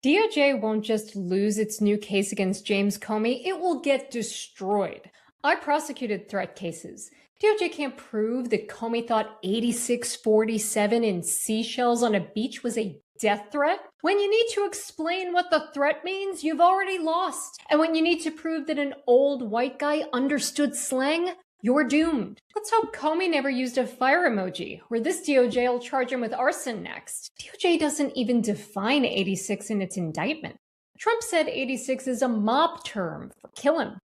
DOJ won't just lose its new case against James Comey, it will get destroyed. I prosecuted threat cases. DOJ can't prove that Comey thought 8647 in seashells on a beach was a death threat. When you need to explain what the threat means, you've already lost. And when you need to prove that an old white guy understood slang, you're doomed. Let's hope Comey never used a fire emoji, or this DOJ will charge him with arson next. DOJ doesn't even define 86 in its indictment. Trump said 86 is a mob term for kill him.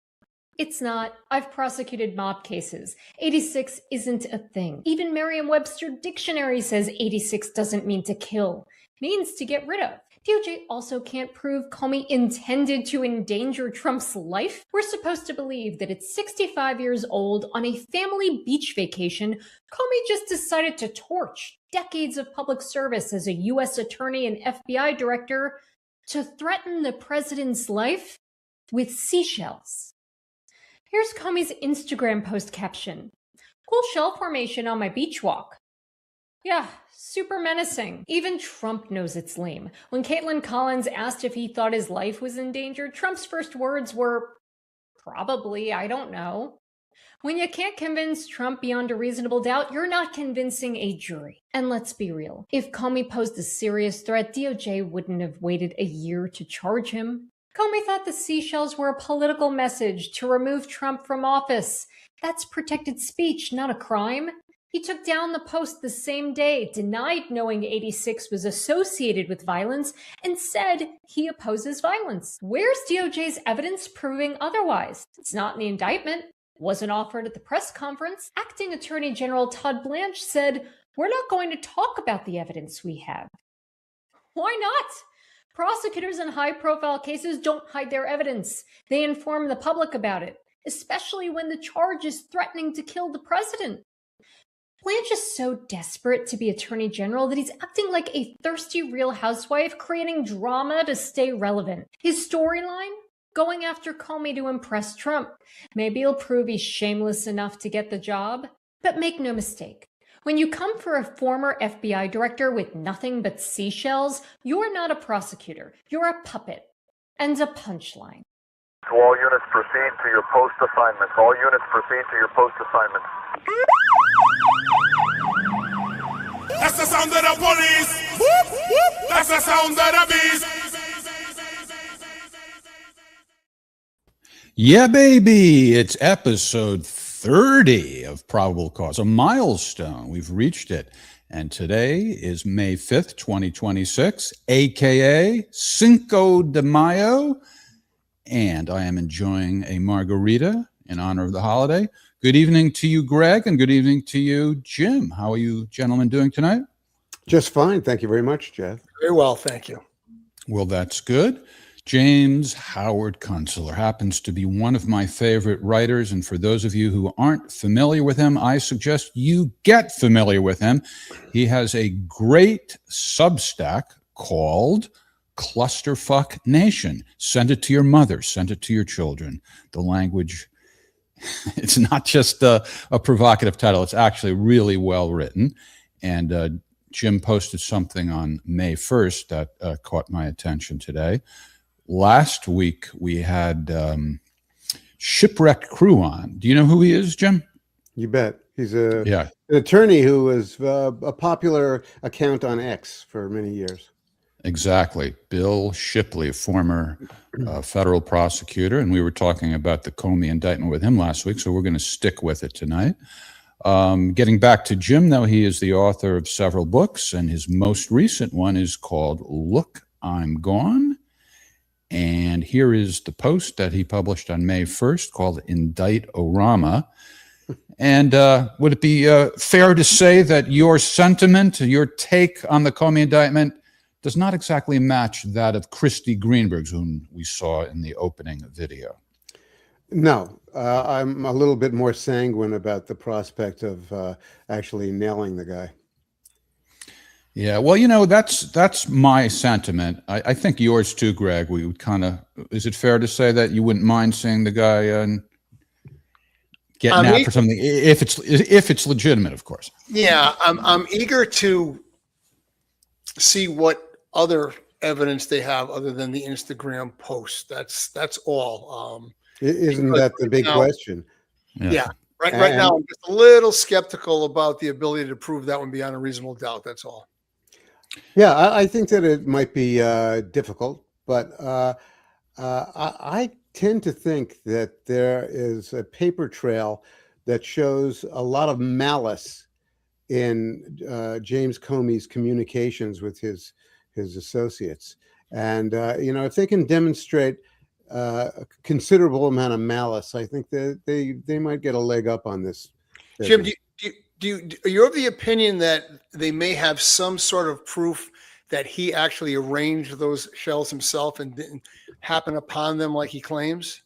It's not. I've prosecuted mob cases. 86 isn't a thing. Even Merriam-Webster dictionary says 86 doesn't mean to kill. It means to get rid of. DOJ also can't prove Comey intended to endanger Trump's life. We're supposed to believe that at 65 years old, on a family beach vacation, Comey just decided to torch decades of public service as a U.S. attorney and FBI director to threaten the president's life with seashells. Here's Comey's Instagram post caption. Cool shell formation on my beach walk. Yeah, super menacing. Even Trump knows it's lame. When Caitlin Collins asked if he thought his life was in danger, Trump's first words were, probably, I don't know. When you can't convince Trump beyond a reasonable doubt, you're not convincing a jury. And let's be real. If Comey posed a serious threat, DOJ wouldn't have waited a year to charge him. Comey thought the seashells were a political message to remove Trump from office. That's protected speech, not a crime. He took down the post the same day, denied knowing 86 was associated with violence, and said he opposes violence. Where's DOJ's evidence proving otherwise? It's not in the indictment. Wasn't offered at the press conference. Acting Attorney General Todd Blanche said, "We're not going to talk about the evidence we have." Why not? Prosecutors in high-profile cases don't hide their evidence. They inform the public about it, especially when the charge is threatening to kill the president. Blanche is so desperate to be Attorney General that he's acting like a thirsty Real Housewife, creating drama to stay relevant. His storyline? Going after Comey to impress Trump. Maybe he'll prove he's shameless enough to get the job. But make no mistake, when you come for a former FBI director with nothing but seashells, you're not a prosecutor. You're a puppet. And a punchline. To all units, proceed to your post assignments. All units, proceed to your post assignments. That's the sound of the police. Whoop, whoop. That's the sound of the beast. Yeah, baby. It's episode 30 of Probable Cause, a milestone. We've reached it. And today is May 5th, 2026, a.k.a. Cinco de Mayo. And I am enjoying a margarita in honor of the holiday. Good evening to you, Greg, and good evening to you, Jim. How are you gentlemen doing tonight? Just fine. Thank you very much, Jeff. Very well, thank you. Well, that's good. James Howard Kunstler happens to be one of my favorite writers, and for those of you who aren't familiar with him, I suggest you get familiar with him. He has a great Substack called Clusterfuck Nation. Send it to your mother, send it to your children. The language, it's not just a provocative title, it's actually really well written. And Jim posted something on May 1st that caught my attention today. Last week, we had Shipwrecked Crew on. Do you know who he is, Jim? You bet. He's an attorney who was a popular account on X for many years. Exactly. Bill Shipley, former federal prosecutor, and we were talking about the Comey indictment with him last week, so we're going to stick with it tonight. Getting back to Jim, though, he is the author of several books, and his most recent one is called Look, I'm Gone. And here is the post that he published on May 1st called Indict-O-Rama. And would it be fair to say that your sentiment, your take on the Comey indictment does not exactly match that of Christy Greenberg's, whom we saw in the opening video? No, I'm a little bit more sanguine about the prospect of actually nailing the guy. Yeah, well, you know, that's my sentiment. I think yours too, Greg. We would kind of, is it fair to say that you wouldn't mind seeing the guy getting out for something if it's legitimate, of course? Yeah, I'm eager to see what other evidence they have other than the Instagram post. That's all. Isn't Because that the right big now- question? Yeah. Right And- now, I'm just a little skeptical about the ability to prove that one beyond a reasonable doubt. That's all. Yeah, I think that it might be difficult, but I tend to think that there is a paper trail that shows a lot of malice in James Comey's communications with his associates, and if they can demonstrate a considerable amount of malice, I think that they might get a leg up on this. Jim, business. are you of the opinion that they may have some sort of proof that he actually arranged those shells himself and didn't happen upon them like he claims?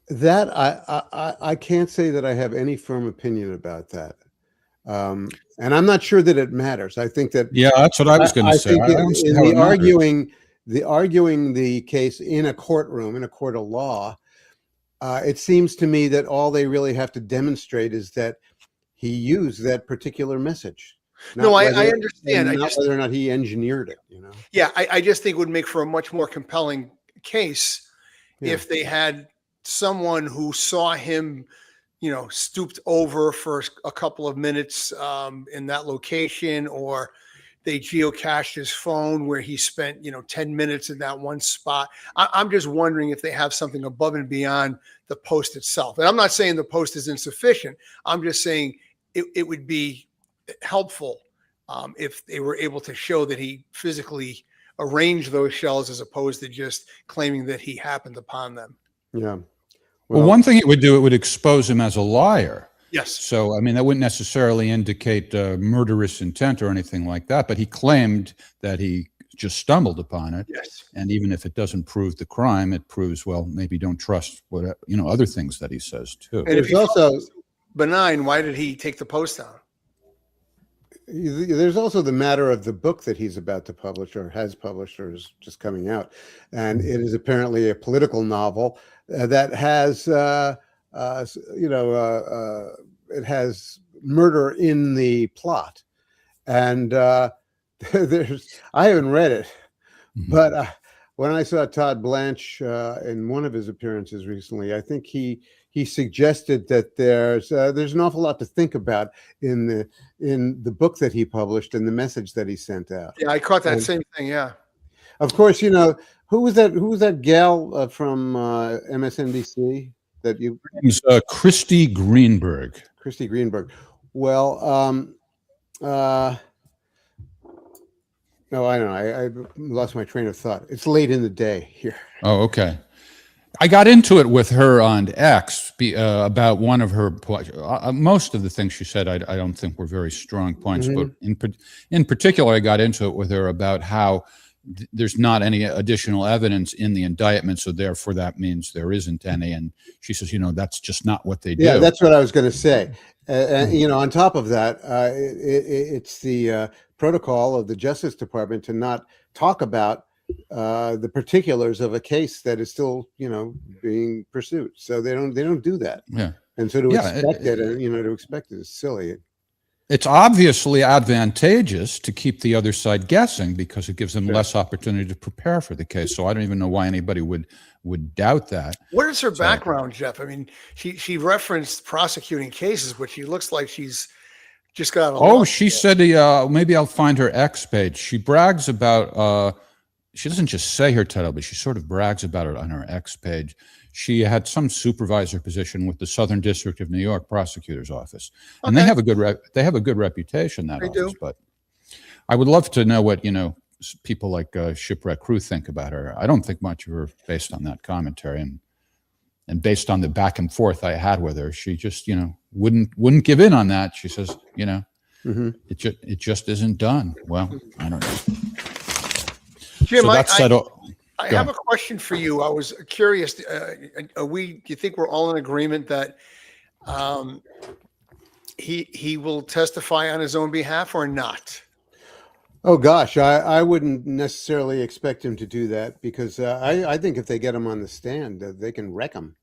That I can't say that I have any firm opinion about that. And I'm not sure that it matters. I think that Yeah, that's what I was going to say. think I don't see in how the it matters. arguing the case in a courtroom, in a court of law, it seems to me that all they really have to demonstrate is that he used that particular message. No, Not I whether- understand. not whether or not he engineered it. Yeah, I just think it would make for a much more compelling case Yeah. if they had someone who saw him, stooped over for a couple of minutes in that location, or they geocached his phone where he spent, 10 minutes in that one spot. I'm just wondering if they have something above and beyond the post itself. And I'm not saying the post is insufficient. I'm just saying it would be helpful if they were able to show that he physically arranged those shells as opposed to just claiming that he happened upon them. Yeah. Well, one thing it would do, it would expose him as a liar. Yes. So, I mean, that wouldn't necessarily indicate murderous intent or anything like that, but he claimed that he just stumbled upon it. Yes. And even if it doesn't prove the crime, it proves, well, maybe don't trust what, other things that he says too. And if There's also benign, why did he take the post down? There's also the matter of the book that he's about to publish, or has published, or is just coming out, and it is apparently a political novel that has, it has murder in the plot, and I haven't read it, but when I saw Todd Blanche in one of his appearances recently, I think he suggested that there's an awful lot to think about in the book that he published and the message that he sent out. Yeah, I caught that same thing. Yeah. Of course, who was that gal from MSNBC that you? Her name's Christy Greenberg. Christy Greenberg. Well, no, I don't know. I lost my train of thought. It's late in the day here. Oh, okay. I got into it with her on X about one of her most of the things she said I don't think were very strong points, but in particular I got into it with her about how there's not any additional evidence in the indictment, so therefore that means there isn't any. And she says, that's just not what they do. Yeah, that's what I was going to say. And on top of that, it's the protocol of the Justice Department to not talk about the particulars of a case that is still, being pursued. So they don't do that. Yeah. And so to expect to expect it is silly. It's obviously advantageous to keep the other side guessing because it gives them less opportunity to prepare for the case. So I don't even know why anybody would doubt that. What is her background, Jeff? I mean, she referenced prosecuting cases, but she looks like she's just got a lot. She said, maybe I'll find her X page. She brags about, she doesn't just say her title, but she sort of brags about it on her X page. She had some supervisor position with the Southern District of New York Prosecutor's Office, and they have a good reputation. That office, but I would love to know what people like Shipwreck Crew think about her. I don't think much of her based on that commentary, and based on the back and forth I had with her, she just wouldn't give in on that. She says it just isn't done. Well, I don't know. Jim, So I have a question for you. I was curious. Do you think we're all in agreement that he will testify on his own behalf or not? Oh gosh, I wouldn't necessarily expect him to do that because I think if they get him on the stand, they can wreck him.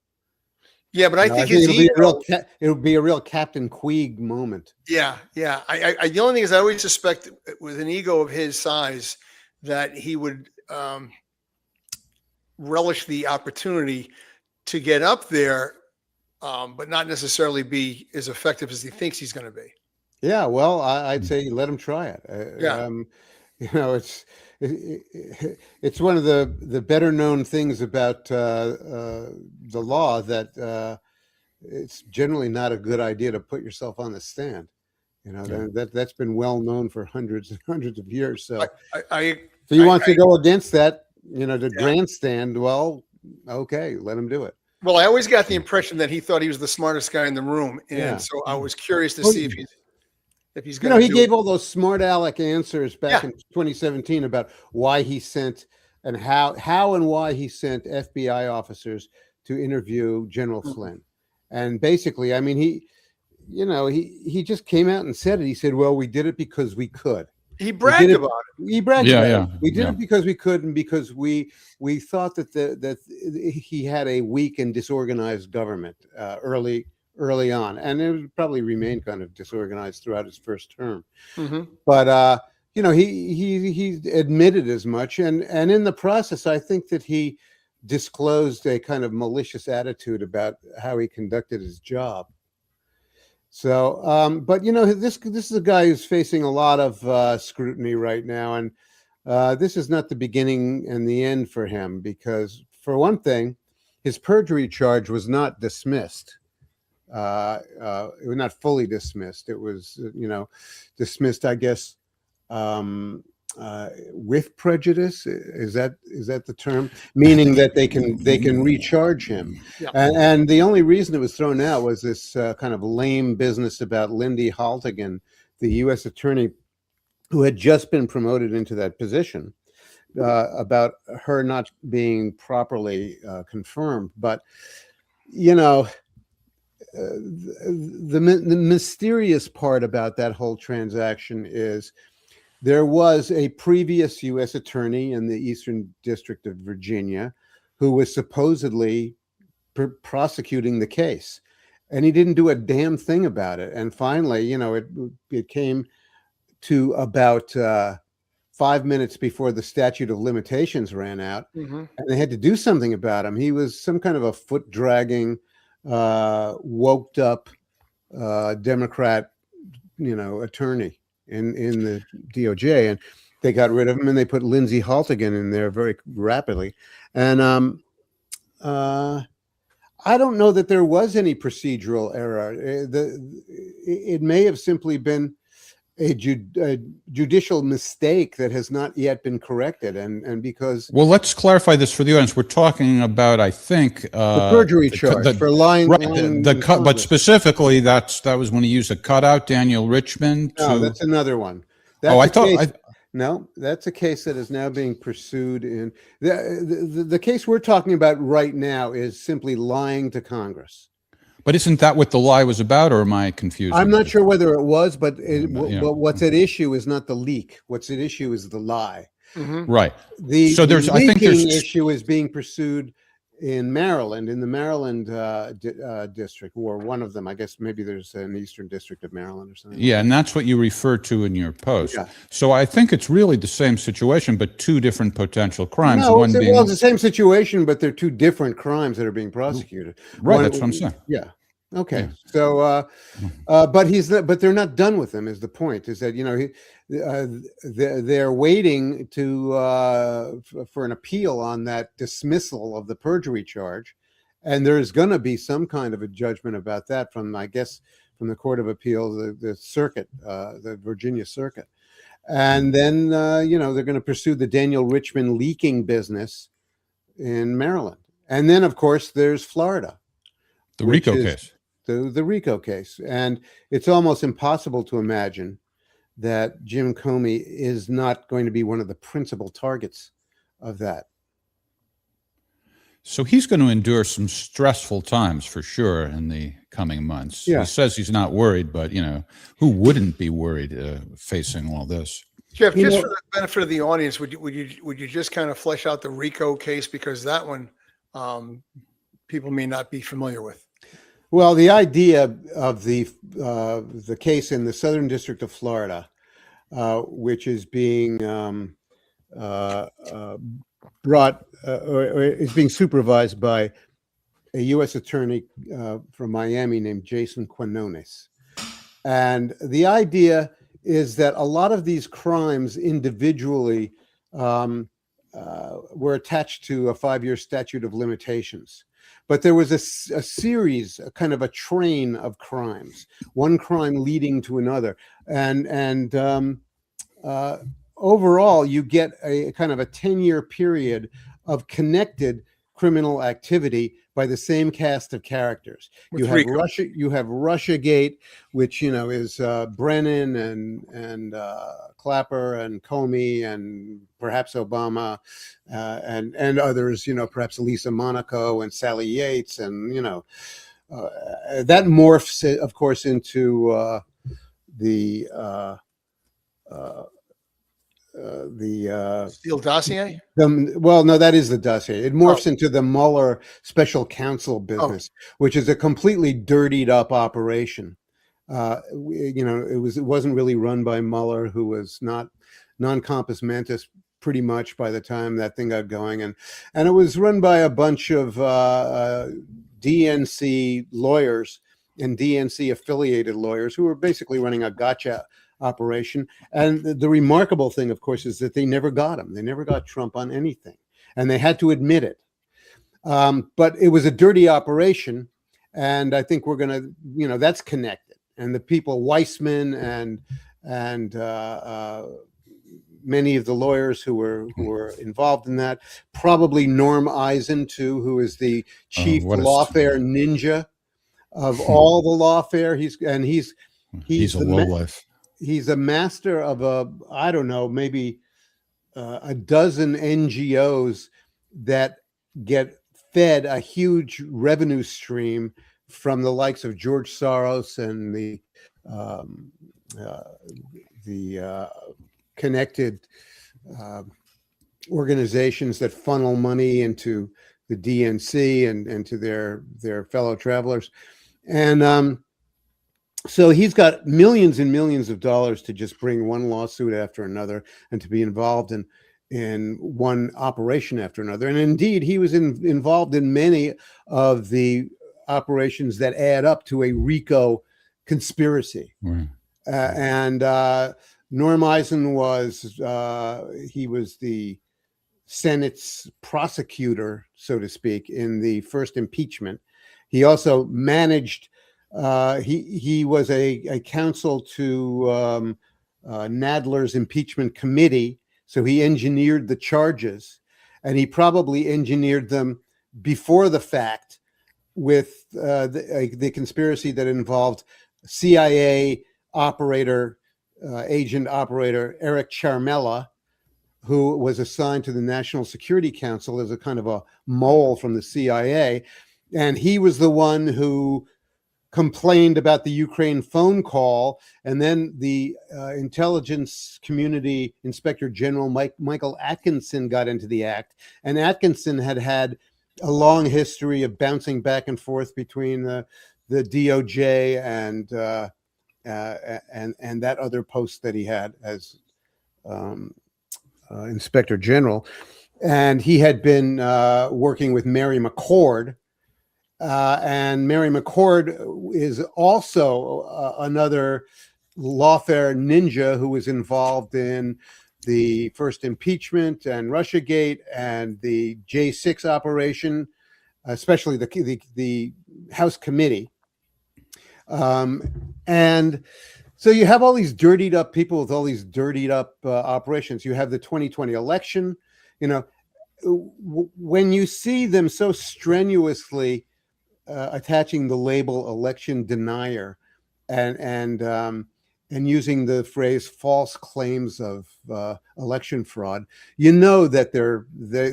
Yeah, but I think it'll be a real Captain Queeg moment. Yeah. I the only thing is I always suspect with an ego of his size that he would relish the opportunity to get up there, but not necessarily be as effective as he thinks he's going to be. Yeah, well, I'd say let him try it. Yeah. You know, it's one of the better known things about the law that it's generally not a good idea to put yourself on the stand. You know, that's been well known for hundreds and hundreds of years. So, if he wants to go against that, you know, to grandstand, well, okay, let him do it. Well, I always got the impression that he thought he was the smartest guy in the room, and so I was curious to see if he's going to. You know, he gave all those smart aleck answers back in 2017 about why he sent and how and why he sent FBI officers to interview General Flynn, and basically, I mean, he just came out and said it. He said, "Well, we did it because we could." He bragged about it. He bragged about it. We did it because we could, and because we thought that he had a weak and disorganized government early on, and it would probably remain kind of disorganized throughout his first term. But you know, he admitted as much, and in the process, I think that he disclosed a kind of malicious attitude about how he conducted his job. So, but you know, this is a guy who's facing a lot of scrutiny right now, and this is not the beginning and the end for him, because for one thing, his perjury charge was not dismissed. It was not fully dismissed. It was, you know, dismissed, I guess, with prejudice. Is that the term? Meaning that they can recharge him. Yeah. And the only reason it was thrown out was this kind of lame business about Lindy Haltigan, the U.S. attorney who had just been promoted into that position, about her not being properly confirmed. But, you know, the mysterious part about that whole transaction is there was a previous U.S. attorney in the Eastern District of Virginia who was supposedly prosecuting the case, and he didn't do a damn thing about it. And finally, you know, it came to about 5 minutes before the statute of limitations ran out, and they had to do something about him. He was some kind of a foot-dragging, woked up Democrat, you know, attorney in the DOJ, and they got rid of him, and they put Lindsay Haltigan in there very rapidly. And I don't know that there was any procedural error. It may have simply been a judicial mistake that has not yet been corrected, and because, well, let's clarify this for the audience. We're talking about, I think, the perjury charge for lying. Right, but specifically, that was when he used a cutout, Daniel Richmond. No, that's another one. No, that's a case that is now being pursued in the case we're talking about right now is simply lying to Congress. But isn't that what the lie was about, or am I confused? I'm not sure whether it was, but what's at issue is not the leak. What's at issue is the lie. Right. The leaking issue is being pursued in Maryland, in the Maryland district, or one of them. I guess maybe there's an Eastern District of Maryland or something. Yeah, and that's what you refer to in your post. Yeah. So I think it's really the same situation, but two different potential crimes. No, it's the same situation, but they're two different crimes that are being prosecuted. Right, that's what I'm saying. Yeah. Okay. Yeah. So, but they're not done with him. Is the point? Is that, you know, they're waiting for an appeal on that dismissal of the perjury charge, and there's going to be some kind of a judgment about that from, I guess, from the Court of Appeal, the circuit, the Virginia circuit, and then you know, they're going to pursue the Daniel Richmond leaking business in Maryland, and then of course there's Florida, the RICO case. The RICO case. And it's almost impossible to imagine that Jim Comey is not going to be one of the principal targets of that. So he's going to endure some stressful times for sure in the coming months. Yeah. He says he's not worried, but, you know, who wouldn't be worried facing all this? Jeff, just for the benefit of the audience, would you just kind of flesh out the RICO case, because that one people may not be familiar with? Well, the idea of the case in the Southern District of Florida, which is being brought or is being supervised by a U.S. attorney from Miami named Jason Quinones. And the idea is that a lot of these crimes individually were attached to a 5-year statute of limitations. But there was a series, a kind of a train of crimes, one crime leading to another. And overall, you get a kind of a 10-year period of connected criminal activity by the same cast of characters. You have Russiagate, which is Brennan and Clapper and Comey and perhaps Obama and others. Perhaps Lisa Monaco and Sally Yates, and that morphs, of course, into the Steele dossier. Well, no, that is the dossier. It morphs into the Mueller special counsel business, which is a completely dirtied up operation. It wasn't really run by Mueller, who was not non compos mentis pretty much by the time that thing got going, and it was run by a bunch of DNC lawyers and DNC affiliated lawyers who were basically running a gotcha operation. And the remarkable thing, of course, is that they never got him. They never got Trump on anything, and they had to admit it. But it was a dirty operation, and I think we're going to, that's connected. And the people, Weissman and many of the lawyers who were involved in that, probably Norm Eisen too, who is the chief lawfare ninja of all the lawfare. He's a lowlife. He's a master of I don't know, maybe a dozen NGOs that get fed a huge revenue stream from the likes of George Soros and the connected organizations that funnel money into the DNC and to their fellow travelers. And so he's got millions and millions of dollars to just bring one lawsuit after another and to be involved in one operation after another. And indeed, he was involved in many of the operations that add up to a RICO conspiracy. Right. And Norm Eisen was the Senate's prosecutor, so to speak, in the first impeachment. He also managed. He was a counsel to Nadler's impeachment committee, so he engineered the charges, and he probably engineered them before the fact with the conspiracy that involved CIA agent operator Eric Charmella, who was assigned to the National Security Council as a kind of a mole from the CIA, and he was the one who complained about the Ukraine phone call, and then the intelligence community inspector general Michael Atkinson got into the act, and Atkinson had a long history of bouncing back and forth between the DOJ and that other post that he had as inspector general, and he had been working with Mary McCord. And Mary McCord is also another lawfare ninja who was involved in the first impeachment and Russiagate and the J6 operation, especially the House committee. And so you have all these dirtied up people with all these dirtied up operations. You have the 2020 election. When you see them so strenuously attaching the label election denier and using the phrase false claims of election fraud, that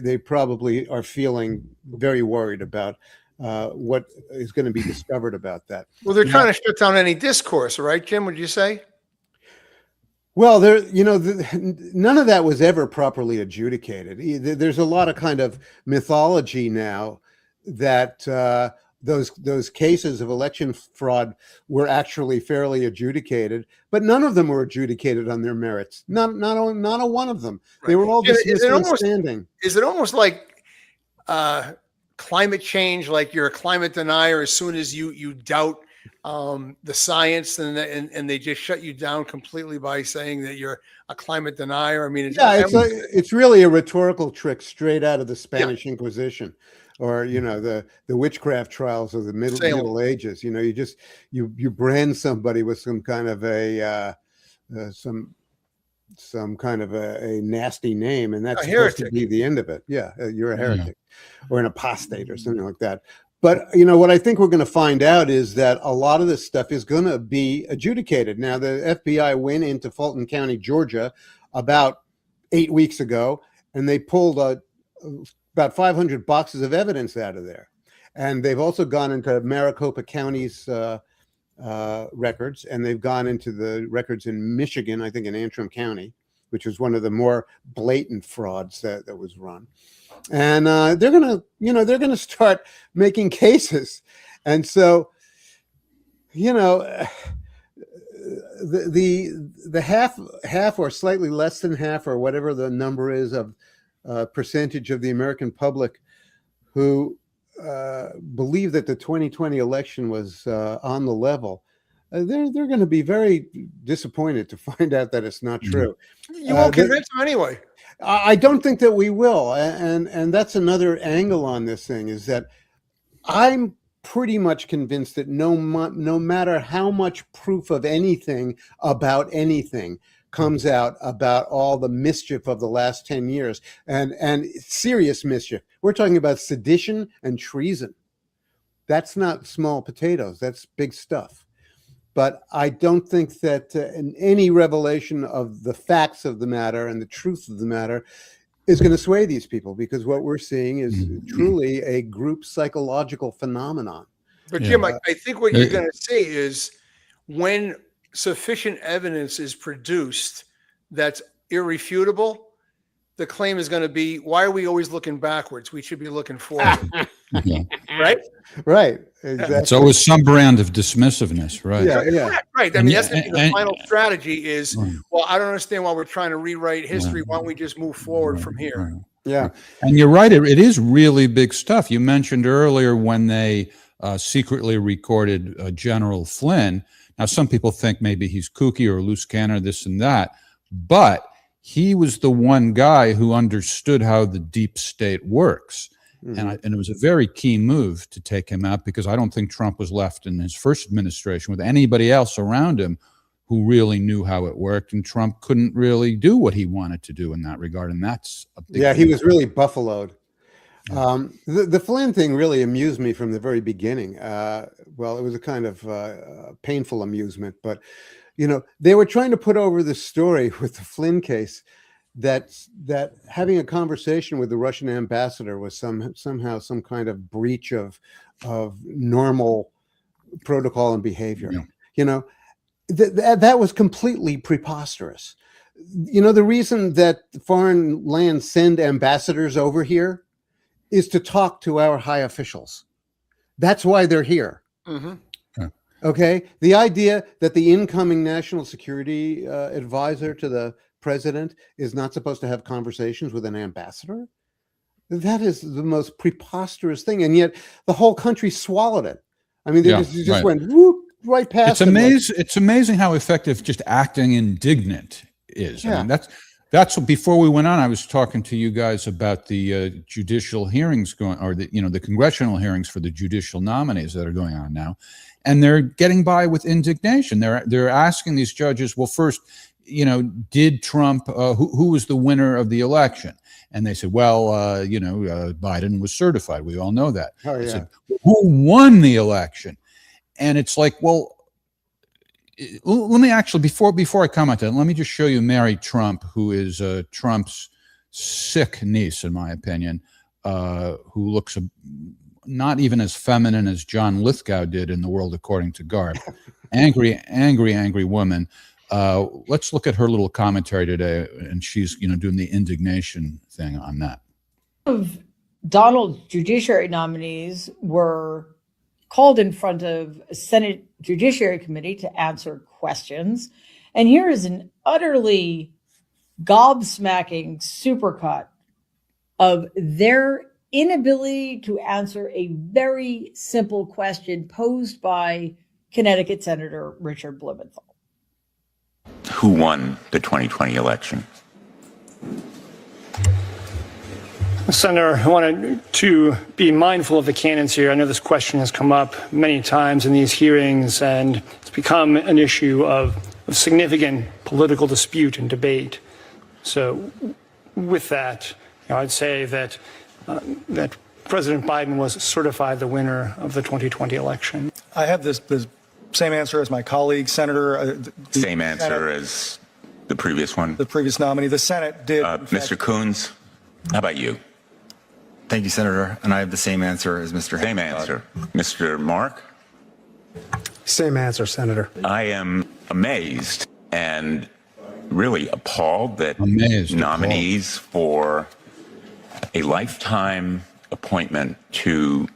they probably are feeling very worried about what is going to be discovered about that. Well, they're trying to shut down any discourse, right, Jim? Would you say? Well, none of that was ever properly adjudicated. There's a lot of kind of mythology now that those cases of election fraud were actually fairly adjudicated, but none of them were adjudicated on their merits. Not a one of them. They were all dismissed on standing. Is it almost like climate change? Like you're a climate denier as soon as you doubt the science, and they just shut you down completely by saying that you're a climate denier. I mean, it's really a rhetorical trick straight out of the Spanish Inquisition, or the witchcraft trials of the Middle Ages. You brand somebody with some kind of a some kind of a nasty name, and that's supposed to be the end of it. Yeah, you're a heretic or an apostate or something like that. But what I think we're going to find out is that a lot of this stuff is going to be adjudicated. Now, the FBI went into Fulton County, Georgia, about 8 weeks ago, and they pulled about 500 boxes of evidence out of there. And they've also gone into Maricopa County's records, and they've gone into the records in Michigan, I think in Antrim County, which was one of the more blatant frauds that was run. And they're gonna start making cases, and so the half or slightly less than half or whatever the number is of percentage of the American public who believe that the 2020 election was on the level. They're going to be very disappointed to find out that it's not true. You won't convince them anyway. I don't think that we will, and that's another angle on this thing, is that I'm pretty much convinced that no matter how much proof of anything about anything comes out about all the mischief of the last 10 years, and serious mischief. We're talking about sedition and treason. That's not small potatoes. That's big stuff. But I don't think that in any revelation of the facts of the matter and the truth of the matter is going to sway these people, because what we're seeing is truly a group psychological phenomenon. But Jim, I think what you're going to see is when sufficient evidence is produced that's irrefutable, the claim is going to be, why are we always looking backwards? We should be looking forward. Right? Right. Exactly. It's always some brand of dismissiveness, right? Yeah. Right. I mean, that's the final strategy is, well, I don't understand why we're trying to rewrite history. Why don't we just move forward from here? Yeah. And you're right. It is really big stuff. You mentioned earlier when they secretly recorded General Flynn. Now, some people think maybe he's kooky or loose cannon, this and that, but he was the one guy who understood how the deep state works. And it was a very key move to take him out, because I don't think Trump was left in his first administration with anybody else around him who really knew how it worked. And Trump couldn't really do what he wanted to do in that regard. And that's a big he was really buffaloed. The Flynn thing really amused me from the very beginning. Well, it was a kind of painful amusement, but they were trying to put over the story with the Flynn case that having a conversation with the Russian ambassador was somehow some kind of breach of normal protocol and behavior. That was completely preposterous. The reason that foreign lands send ambassadors over here is to talk to our high officials. That's why they're here. Okay. The idea that the incoming national security advisor to the president is not supposed to have conversations with an ambassador, that is the most preposterous thing. And yet the whole country swallowed it. I mean, they just went whoop, right past it. It's amazing how effective just acting indignant is. I mean, that's what, before we went on, I was talking to you guys about the judicial hearings going, or the congressional hearings for the judicial nominees that are going on now. And they're getting by with indignation. They're asking these judges, well, first, did Trump, who was the winner of the election? And they said, well, Biden was certified. We all know that. Oh, yeah. Said, who won the election? And it's like, well, let me actually, before I comment on it, let me just show you Mary Trump, who is Trump's sick niece, in my opinion, who looks not even as feminine as John Lithgow did in The World According to Garp. Angry woman. Let's look at her little commentary today, and she's doing the indignation thing on that. Of Donald's judiciary nominees were called in front of a Senate Judiciary Committee to answer questions. And here is an utterly gobsmacking supercut of their inability to answer a very simple question posed by Connecticut Senator Richard Blumenthal. Who won the 2020 election? Senator, I wanted to be mindful of the canons here. I know this question has come up many times in these hearings, and it's become an issue of significant political dispute and debate. So with that, I'd say that that President Biden was certified the winner of the 2020 election. I have the same answer as my colleague, Senator. Same answer as the previous one? The previous nominee. The Senate did. Mr. Coons, how about you? Thank you, Senator. And I have the same answer as Mr. Same answer. Mr. Mark? Same answer, Senator. I am amazed and really appalled that nominees for a lifetime appointment to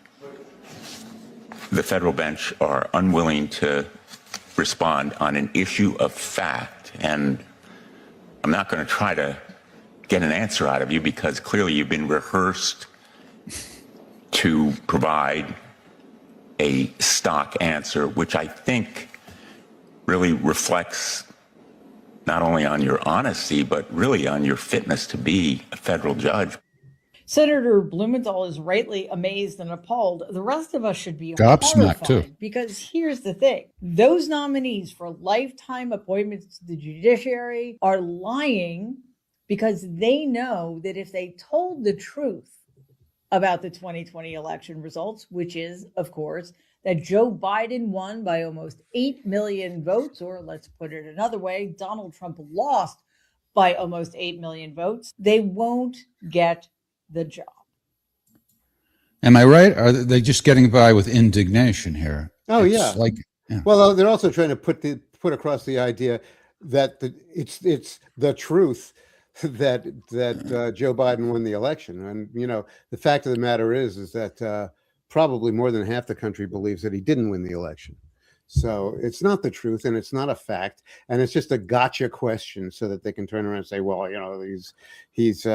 the federal bench are unwilling to respond on an issue of fact. And I'm not going to try to get an answer out of you because clearly you've been rehearsed to provide a stock answer, which I think really reflects not only on your honesty, but really on your fitness to be a federal judge. Senator Blumenthal is rightly amazed and appalled. The rest of us should be gobsmacked too. Because here's the thing. Those nominees for lifetime appointments to the judiciary are lying because they know that if they told the truth about the 2020 election results, which is, of course, that Joe Biden won by almost 8 million votes, or let's put it another way, Donald Trump lost by almost 8 million votes, they won't get the job. Am I right? Are they just getting by with indignation here? Oh, it's yeah. Well, they're also trying to put across the idea that it's the truth that Joe Biden won the election. And, you know, the fact of the matter is that probably more than half the country believes that he didn't win the election. So it's not the truth and it's not a fact. And it's just a gotcha question so that they can turn around and say, well, you know, he's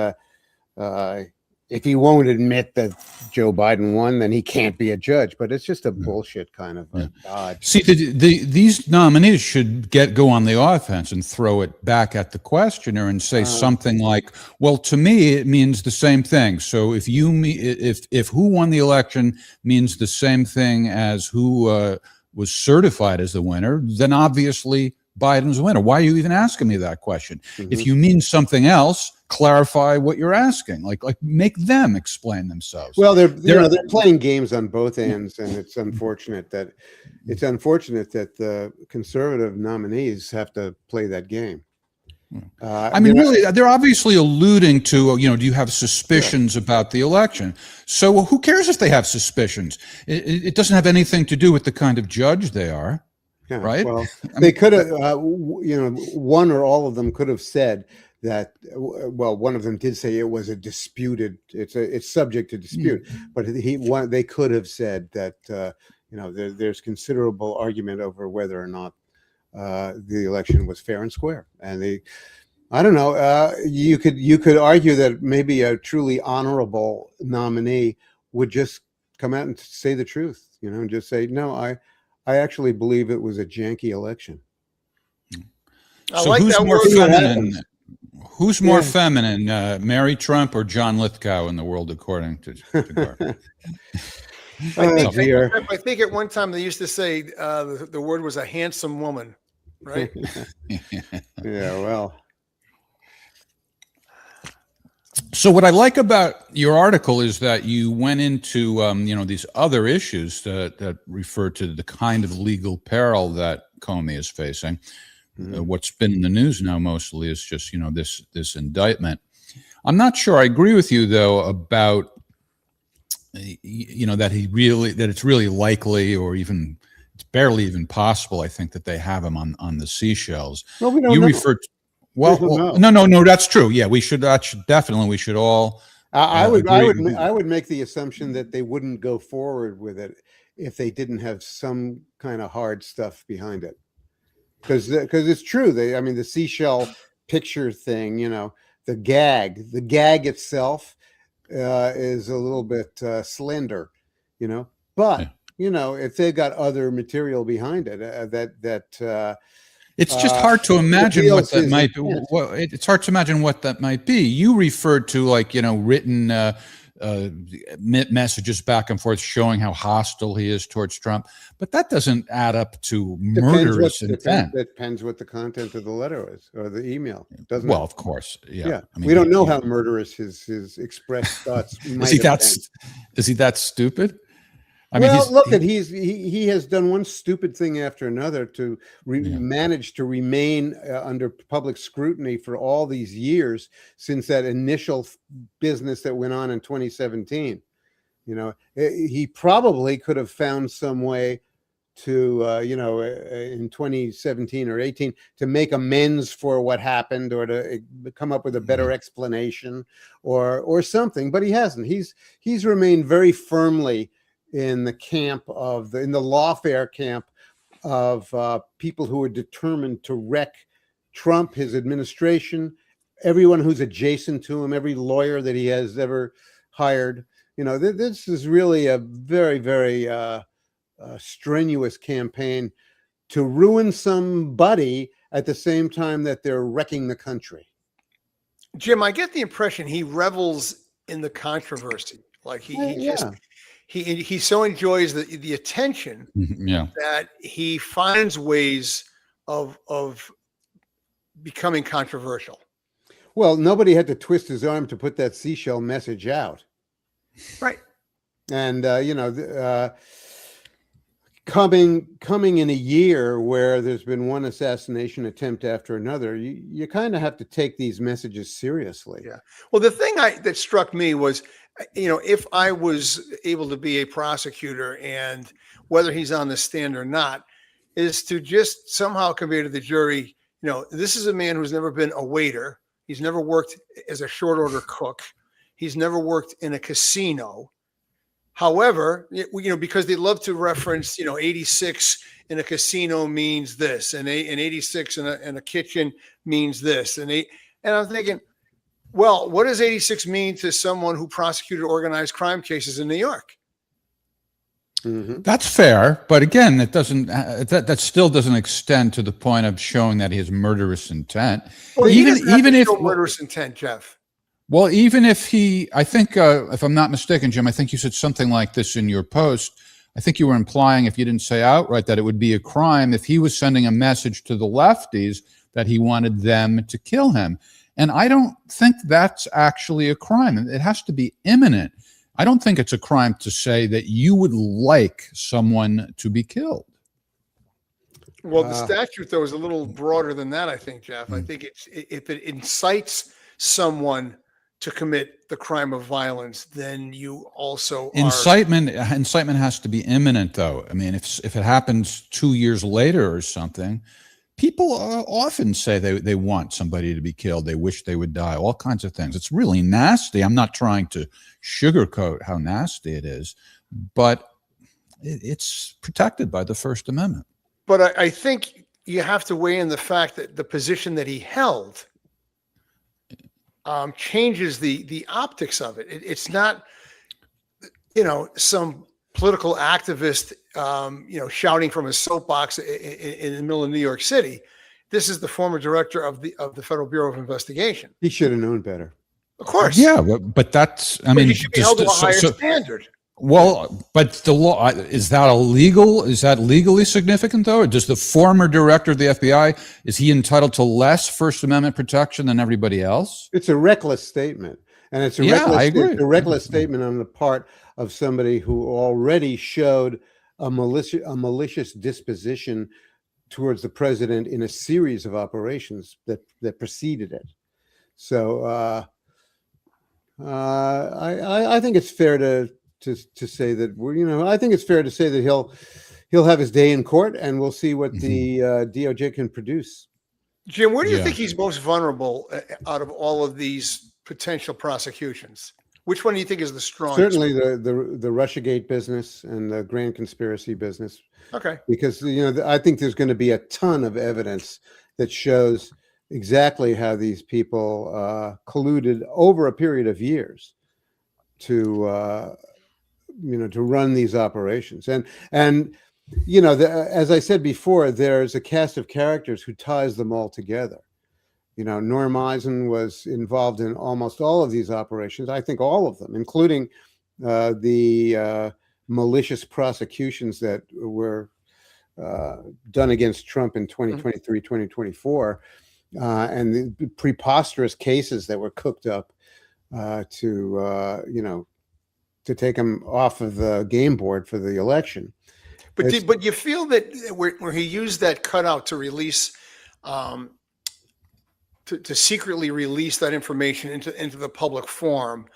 if he won't admit that Joe Biden won, then he can't be a judge. But it's just a bullshit kind of dodge. See, these nominees should go on the offense and throw it back at the questioner and say something like, "Well, to me, it means the same thing. So if who won the election means the same thing as who was certified as the winner, then obviously Biden's the winner. Why are you even asking me that question? Mm-hmm. If you mean something else, clarify what you're asking. Like make them explain themselves." Well, they're playing games on both ends, and it's unfortunate that the conservative nominees have to play that game. I mean, really, they're obviously alluding to, you know, do you have suspicions about the election? So who cares if they have suspicions? It doesn't have anything to do with the kind of judge they are. Yeah, right. Well, they could have, you know, one or all of them could have said that. Well, one of them did say it was a disputed. It's subject to dispute. But they could have said that you know there's considerable argument over whether or not the election was fair and square. And I don't know. You could argue that maybe a truly honorable nominee would just come out and say the truth. You know, and just say, no, I actually believe it was a janky election. So like who's more feminine? Who's more feminine, Mary Trump or John Lithgow in the world according to Garp? I think at one time they used to say the word was a handsome woman, right? Yeah, well. So what I like about your article is that you went into you know, these other issues that refer to the kind of legal peril that Comey is facing. What's been in the news now mostly is just, you know, this indictment. I'm not sure I agree with you though about you know that it's really likely, or even it's barely even possible, I think, that they have him on the seashells. Well, we don't you know. referred to, well, no, that's true. Yeah, we should all. I would make the assumption that they wouldn't go forward with it if they didn't have some kind of hard stuff behind it. Because it's true. I mean, the seashell picture thing, the gag itself is a little bit slender, but if they've got other material behind it, it's just hard to imagine what that might be. It's hard to imagine what that might be. You referred to written messages back and forth showing how hostile he is towards Trump, but that doesn't add up to murderous intent. It depends what the content of the letter is or the email, doesn't it? Well, of course, yeah. I mean, we don't know how murderous his expressed thoughts might have been. Is he that stupid? I mean, he has done one stupid thing after another to manage to remain under public scrutiny for all these years since that initial business that went on in 2017. He probably could have found some way to, in 2017 or 18 to make amends for what happened or to come up with a better explanation or something, but he hasn't. He's remained very firmly in the camp of in the lawfare camp of people who are determined to wreck Trump, his administration, everyone who's adjacent to him, every lawyer that he has ever hired. This is really a very, very strenuous campaign to ruin somebody at the same time that they're wrecking the country. Jim, I get the impression he revels in the controversy. Like he so enjoys the attention that he finds ways of becoming controversial. Well, nobody had to twist his arm to put that seashell message out. Right. And, coming in a year where there's been one assassination attempt after another, you kind of have to take these messages seriously. Yeah. Well, the thing that struck me was, if I was able to be a prosecutor, and whether he's on the stand or not, is to just somehow convey to the jury, this is a man who's never been a waiter. He's never worked as a short order cook. He's never worked in a casino. However, because they love to reference, 86 in a casino means this, and 86 in a kitchen means this, and I'm thinking, well, what does 86 mean to someone who prosecuted organized crime cases in New York? Mm-hmm. That's fair, but again, it doesn't. That still doesn't extend to the point of showing that he has murderous intent. Well, even if murderous intent, Jeff. Well, even if I think, if I'm not mistaken, Jim, I think you said something like this in your post. I think you were implying, if you didn't say outright, that it would be a crime if he was sending a message to the lefties that he wanted them to kill him. And I don't think that's actually a crime. It has to be imminent. I don't think it's a crime to say that you would like someone to be killed. Well, the statute, though, is a little broader than that, I think, Jeff. I think if it incites someone to commit the crime of violence, then you also incitement has to be imminent, though. I mean, if it happens 2 years later or something, people often say they want somebody to be killed. They wish they would die, all kinds of things. It's really nasty. I'm not trying to sugarcoat how nasty it is, but it's protected by the First Amendment. But I think you have to weigh in the fact that the position that he held changes the optics of it. It's not, some political activist, shouting from a soapbox in the middle of New York City. This is the former director of the Federal Bureau of Investigation. He should have known better. Of course. Yeah, but that's, I mean, he should be held to a higher standard. Well, but the law, is that illegal? Is that legally significant, though? Or does the former director of the FBI, is he entitled to less First Amendment protection than everybody else? It's a reckless statement. And it's a reckless statement on the part of somebody who already showed a malicious disposition towards the president in a series of operations that preceded it. So I think it's fair to say that I think it's fair to say that he'll have his day in court, and we'll see what the DOJ can produce. Jim, where do you think he's most vulnerable out of all of these potential prosecutions? Which one do you think is the strongest? Certainly the Russiagate business and the grand conspiracy business. Okay. Because, I think there's going to be a ton of evidence that shows exactly how these people colluded over a period of years to run these operations. And as I said before, there's a cast of characters who ties them all together. Norm Eisen was involved in almost all of these operations. I think all of them, including the malicious prosecutions that were done against Trump in 2023, 2024, and the preposterous cases that were cooked up to take him off of the game board for the election. But you feel that where he used that cutout to release, to secretly release that information into the public forum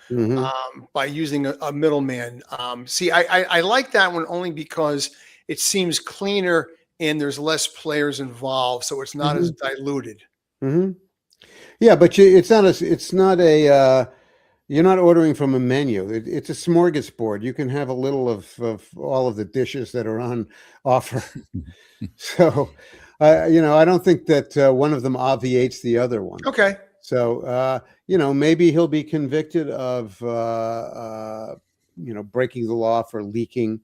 by using a middleman. See, I like that one only because it seems cleaner and there's less players involved, so it's not as diluted. Yeah, but it's not a. You're not ordering from a menu. It's a smorgasbord. You can have a little of all of the dishes that are on offer. So, I don't think that one of them obviates the other one. Okay. So, maybe he'll be convicted of, breaking the law for leaking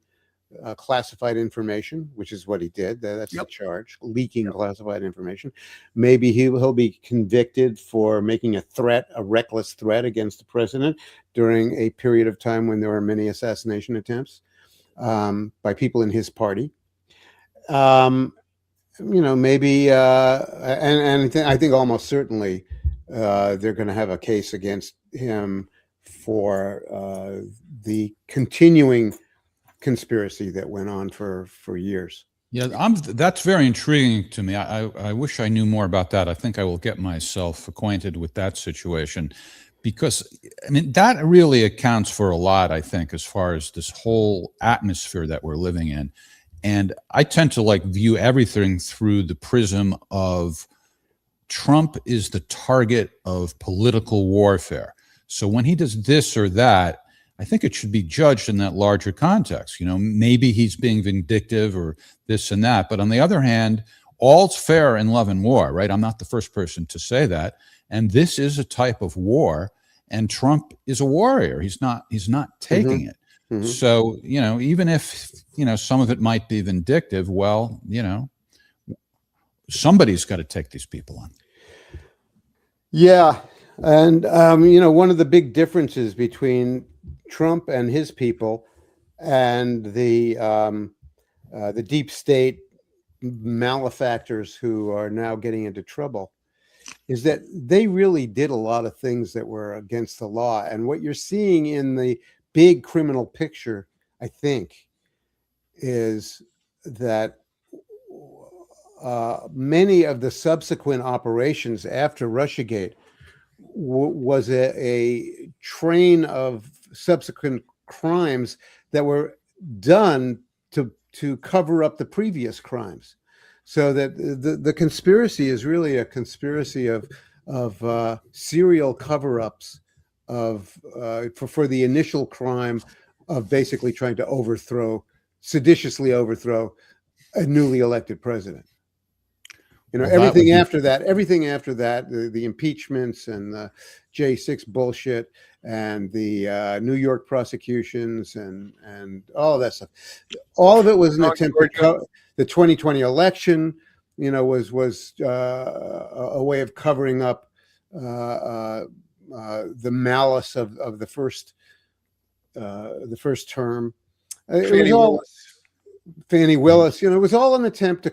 classified information, which is what he did. That's the charge, leaking classified information. Maybe he'll be convicted for making a reckless threat against the president during a period of time when there were many assassination attempts by people in his party. Maybe, and I think almost certainly they're going to have a case against him for the continuing conspiracy that went on for years. Yeah, that's very intriguing to me. I wish I knew more about that. I think I will get myself acquainted with that situation, because that really accounts for a lot, I think, as far as this whole atmosphere that we're living in. And I tend to view everything through the prism of Trump is the target of political warfare. So when he does this or that, I think it should be judged in that larger context. Maybe he's being vindictive or this and that. But on the other hand, all's fair in love and war, right? I'm not the first person to say that. And this is a type of war. And Trump is a warrior. He's not taking it. So, even if, some of it might be vindictive, well, somebody's got to take these people on. Yeah. And, one of the big differences between Trump and his people and the deep state malefactors who are now getting into trouble is that they really did a lot of things that were against the law. And what you're seeing in the big criminal picture, I think, is that many of the subsequent operations after Russiagate was a train of subsequent crimes that were done to cover up the previous crimes. So that the conspiracy is really a conspiracy of serial cover-ups for the initial crime of basically trying to seditiously overthrow a newly elected president. Everything after that, the impeachments and the J6 bullshit and the New York prosecutions and all of that stuff, all of it was an attempt to cover the 2020 election. Was a way of covering up the malice of the first term. Fannie Willis. It was all an attempt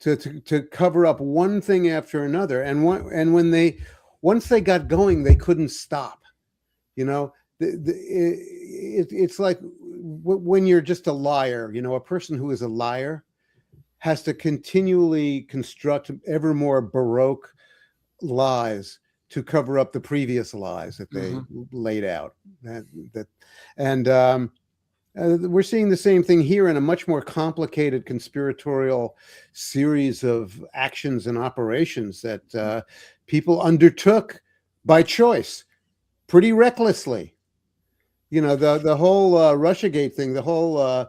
to cover up one thing after another, and once they got going, they couldn't stop. It's like when you're just a liar. A person who is a liar has to continually construct ever more baroque lies to cover up the previous lies that they laid out. We're seeing the same thing here in a much more complicated conspiratorial series of actions and operations that people undertook by choice, pretty recklessly. the whole Russiagate thing, the whole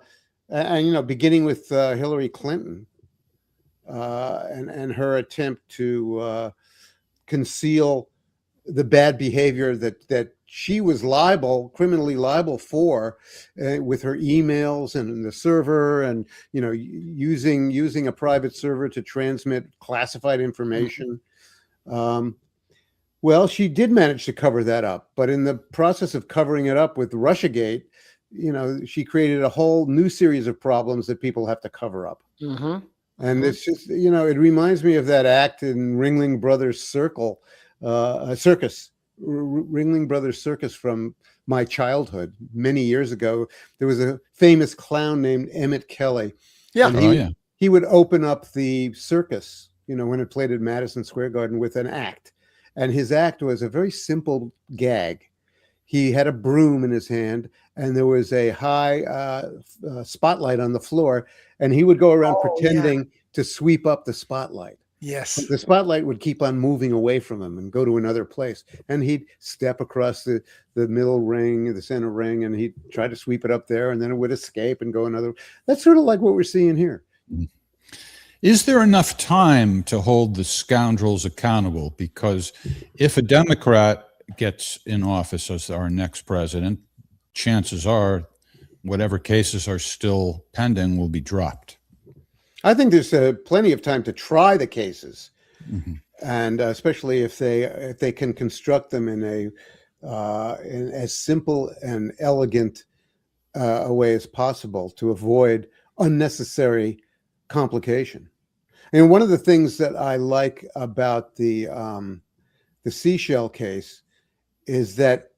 and beginning with Hillary Clinton and her attempt to conceal the bad behavior that she was criminally liable for, with her emails and the server, and using a private server to transmit classified information. Well, she did manage to cover that up, but in the process of covering it up with Russiagate, she created a whole new series of problems that people have to cover up. And it's just, it reminds me of that act in Ringling Brothers Circus, Ringling Brothers Circus from my childhood many years ago. There was a famous clown named Emmett Kelly. Yeah. And he would open up the circus, when it played at Madison Square Garden, with an act. And his act was a very simple gag. He had a broom in his hand, and there was a high spotlight on the floor, and he would go around pretending to sweep up the spotlight. Yes. The spotlight would keep on moving away from him and go to another place. And he'd step across the middle ring, the center ring, and he'd try to sweep it up there, and then it would escape and go another. That's sort of like what we're seeing here. Is there enough time to hold the scoundrels accountable? Because if a Democrat gets in office as our next president, chances are whatever cases are still pending will be dropped. I think there's plenty of time to try the cases, and especially if they can construct them in in as simple and elegant a way as possible to avoid unnecessary complication. And one of the things that I like about the seashell case is that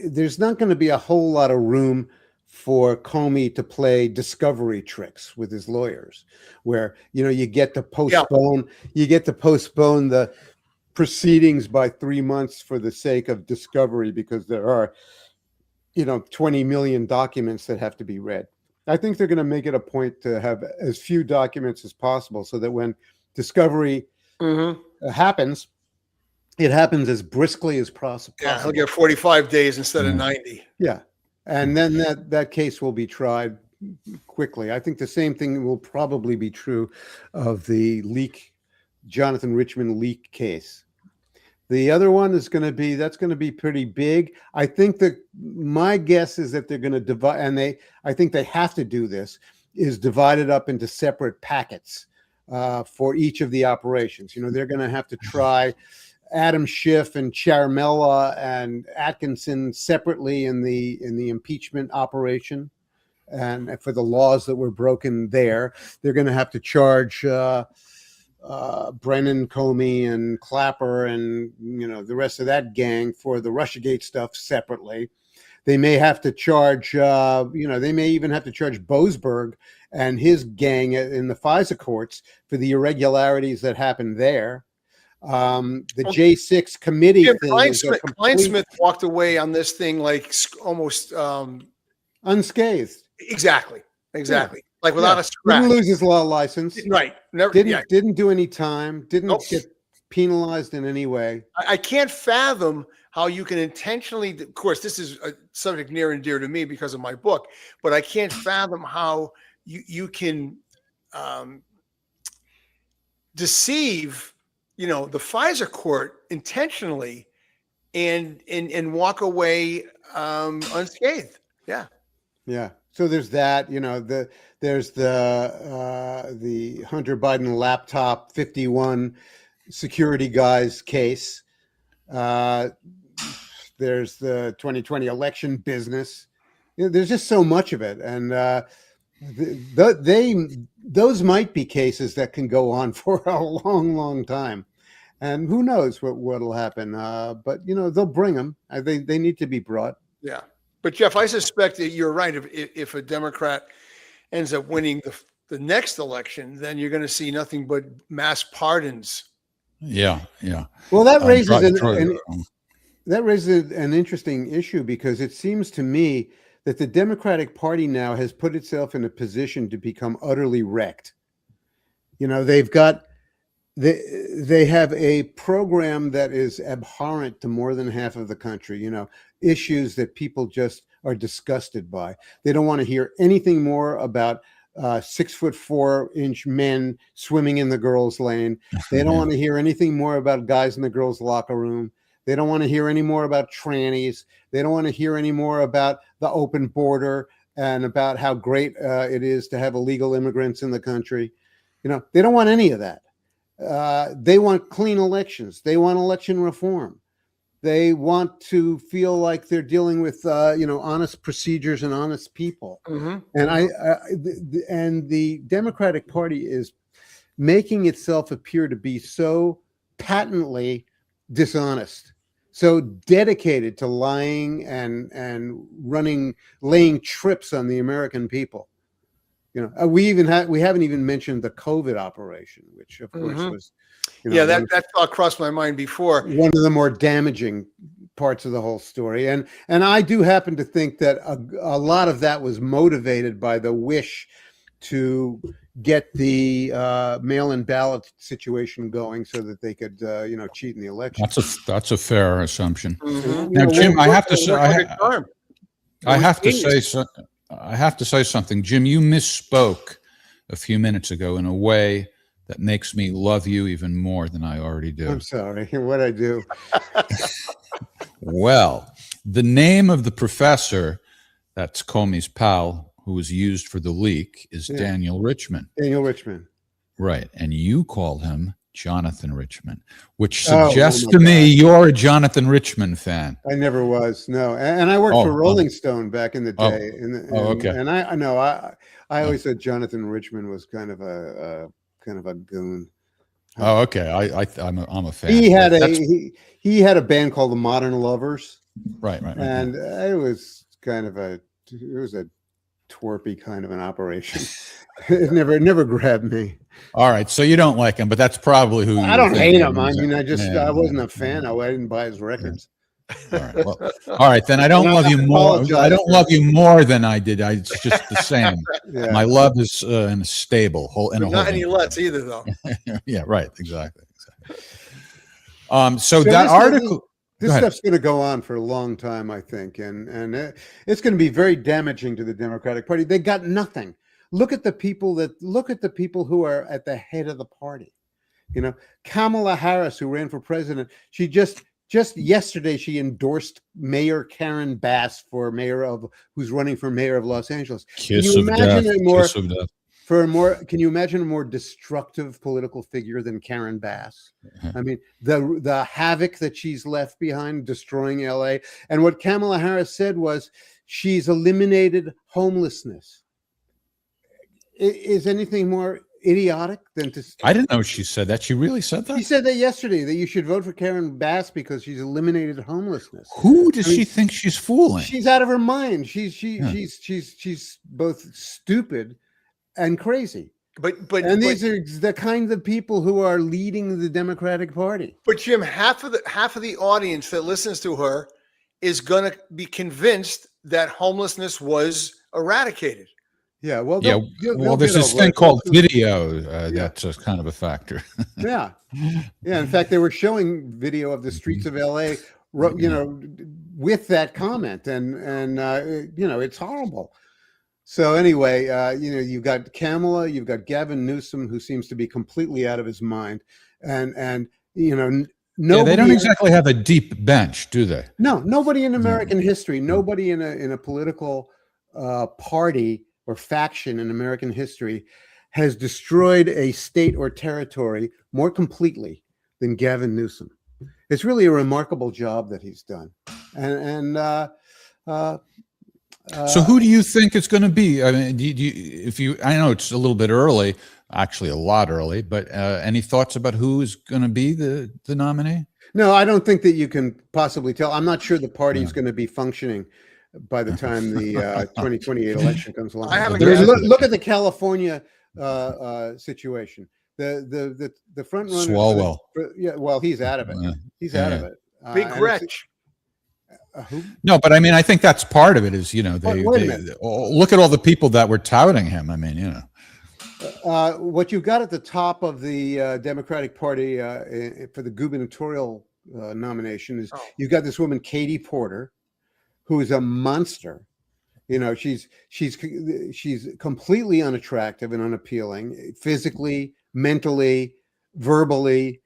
there's not going to be a whole lot of room for Comey to play discovery tricks with his lawyers, where you get to postpone the proceedings by 3 months for the sake of discovery, because there are 20 million documents that have to be read. I think they're going to make it a point to have as few documents as possible, so that when discovery happens, it happens as briskly as possible. Yeah, he'll get 45 days instead of 90. Yeah. And then that case will be tried quickly. I think the same thing will probably be true of the Jonathan Richman leak case. The other one is going to be pretty big. I think that my guess is that they're going to divide, and I think they have to do this, is divide it up into separate packets for each of the operations. They're going to have to try Adam Schiff and Ciaramella and Atkinson separately in the impeachment operation, and for the laws that were broken there. They're going to have to charge Brennan, Comey, and Clapper, and the rest of that gang for the Russiagate stuff separately. They may have to charge, they may even have to charge Boasberg and his gang in the FISA courts for the irregularities that happened there. The J6 committee thing. Kleinsmith walked away on this thing like almost unscathed. Exactly. Yeah. Like without a scratch. Didn't lose his law license. Right. Never, didn't do any time. Didn't get penalized in any way. I can't fathom how you can intentionally, of course, this is a subject near and dear to me because of my book, but I can't fathom how you can deceive, the FISA court intentionally and walk away unscathed. Yeah. Yeah. So there's that, there's the Hunter Biden laptop 51 security guys case. There's the 2020 election business. There's just so much of it. And those might be cases that can go on for a long, long time. And who knows what'll happen. But, they'll bring them. They need to be brought. Yeah. But Jeff, I suspect that you're right. If a Democrat ends up winning the next election, then you're going to see nothing but mass pardons. Yeah. Well, that raises an interesting issue, because it seems to me that the Democratic Party now has put itself in a position to become utterly wrecked. They've got they have a program that is abhorrent to more than half of the country. Issues that people just are disgusted by. They don't want to hear anything more about 6'4" men swimming in the girls' lane. They don't want to hear anything more about guys in the girls' locker room. They don't want to hear any more about trannies. They don't want to hear any more about the open border and about how great it is to have illegal immigrants in the country. They don't want any of that. They want clean elections. They want election reform. They want to feel like they're dealing with, honest procedures and honest people. Mm-hmm. And the Democratic Party is making itself appear to be so patently dishonest, so dedicated to lying and laying trips on the American people. We haven't even mentioned the COVID operation, which of course was, that thought crossed my mind before. One of the more damaging parts of the whole story, and I do happen to think that a lot of that was motivated by the wish to get the mail-in ballot situation going, so that they could, cheat in the election. That's a fair assumption. Mm-hmm. Now, Jim, I have to say, I have to say something. Jim, you misspoke a few minutes ago in a way that makes me love you even more than I already do. I'm sorry. What'd I do? Well, the name of the professor that's Comey's pal who was used for the leak is Daniel Richman. Daniel Richman. Right. And you called him Jonathan Richman, which suggests to me you're a Jonathan Richman fan. I never was, no. And I worked for Rolling Stone back in the day. Okay. And I know I always said Jonathan Richman was kind of a goon. Oh, okay. I'm a fan. He had a band called the Modern Lovers. Right. And it was a twerpy kind of an operation. It never grabbed me. All right, so you don't like him, but that's probably who. I don't hate him. I mean, I wasn't a fan. I didn't buy his records. All right, all right, then I don't love you more. I don't love you more than I did. It's just the same. My love is in a stable. Not any less either, though. Yeah, right. Exactly. So that article. This stuff's going to go on for a long time, I think, and it's going to be very damaging to the Democratic Party. They got nothing. Look at the people who are at the head of the party. Kamala Harris, who ran for president, she just yesterday she endorsed Mayor Karen Bass who's running for mayor of Los Angeles. Can you imagine a more destructive political figure than Karen Bass? I mean, the havoc that she's left behind destroying LA. And what Kamala Harris said was she's eliminated homelessness. Is anything more idiotic than to? I didn't know she said that. She really said that? She said that yesterday, that you should vote for Karen Bass because she's eliminated homelessness. Who does she think she's fooling? She's out of her mind. She's both stupid and crazy. But these are the kinds of people who are leading the Democratic Party. But Jim, half of the audience that listens to her is going to be convinced that homelessness was eradicated. Yeah, well, there's this thing called video that's a kind of a factor. Yeah. In fact, they were showing video of the streets of LA, with that comment, and it's horrible. So anyway, you've got Kamala, you've got Gavin Newsom, who seems to be completely out of his mind, and they don't exactly have a deep bench, do they? No, nobody in American history, nobody in a political party or faction in American history has destroyed a state or territory more completely than Gavin Newsom. It's really a remarkable job that he's done. So who do you think it's going to be? I mean, I know it's a little bit early, actually a lot early, but any thoughts about who is going to be the nominee? No, I don't think that you can possibly tell. I'm not sure the party is going to be functioning by the time the 2028 election comes along. Look at the California situation. The front runner. Swalwell. Well, he's out of it. He's out of it. Big Gretch. No, but I mean, I think that's part of it. Is they look at all the people that were touting him. I mean, what you've got at the top of the Democratic Party for the gubernatorial nomination is you've got this woman, Katie Porter, who is a monster. You know, she's completely unattractive and unappealing, physically, mentally, verbally.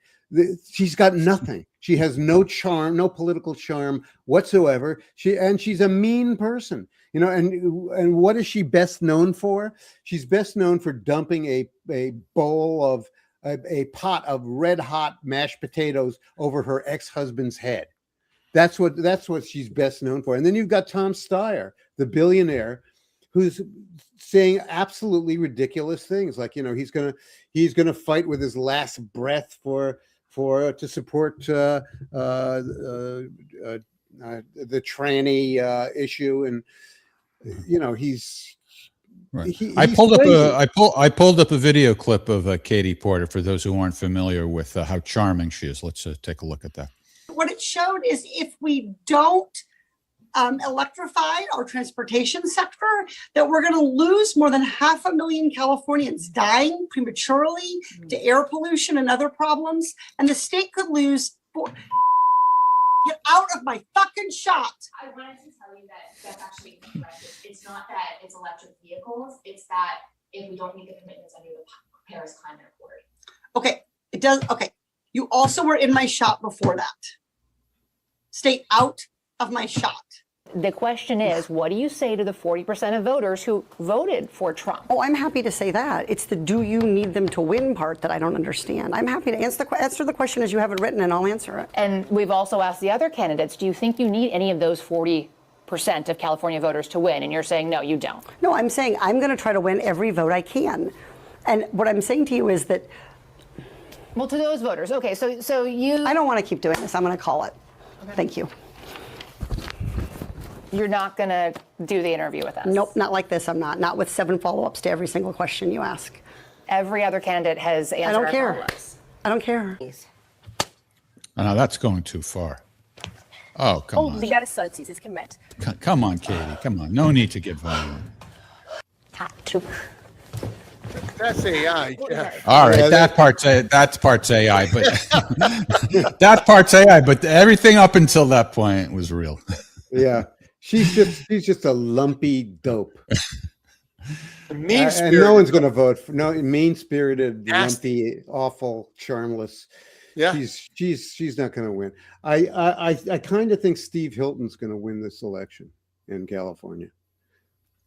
She's got nothing. She has no charm, no political charm whatsoever. She's a mean person. You know, and what is she best known for? She's best known for dumping a bowl of a pot of red hot mashed potatoes over her ex-husband's head. That's what she's best known for. And then you've got Tom Steyer, the billionaire, who's saying absolutely ridiculous things, like, you know, he's gonna fight with his last breath to support the tranny issue, and you know, he's right. I pulled up a video clip of Katie Porter for those who aren't familiar with how charming she is. Let's take a look at that. What it showed is if we don't electrify our transportation sector, that we're going to lose more than 500,000 Californians dying prematurely to air pollution and other problems. And the state could lose. Get out of my fucking shot. I wanted to tell you that that's actually incorrect. It's not that it's electric vehicles. It's that if we don't meet the commitments under the Paris Climate Accord. Okay, it does. Okay, you also were in my shot before that. Stay out of my shot. The question is, what do you say to the 40% of voters who voted for Trump? Oh, I'm happy to say that. It's the do you need them to win part that I don't understand. I'm happy to answer the question as you have it written, and I'll answer it. And we've also asked the other candidates, do you think you need any of those 40% of California voters to win? And you're saying, no, you don't. No, I'm saying I'm going to try to win every vote I can. And what I'm saying to you is that... Well, to those voters, okay, so you... I don't want to keep doing this. I'm going to call it. Okay. Thank you. You're not going to do the interview with us? Nope, not like this. I'm not. Not with 7 follow-ups to every single question you ask. Every other candidate has answered our follow-ups. I don't care. Oh, no, that's going too far. Oh, come on. Come on, Katie. Come on. No need to get violent. That's AI, Jeff. All right, that part's AI, but that part's AI. But everything up until that point was real. Yeah. She's just a lumpy dope. Mean-spirited. And no one's going to vote for mean-spirited, lumpy, awful, charmless. Yeah, she's not going to win. I kind of think Steve Hilton's going to win this election in California.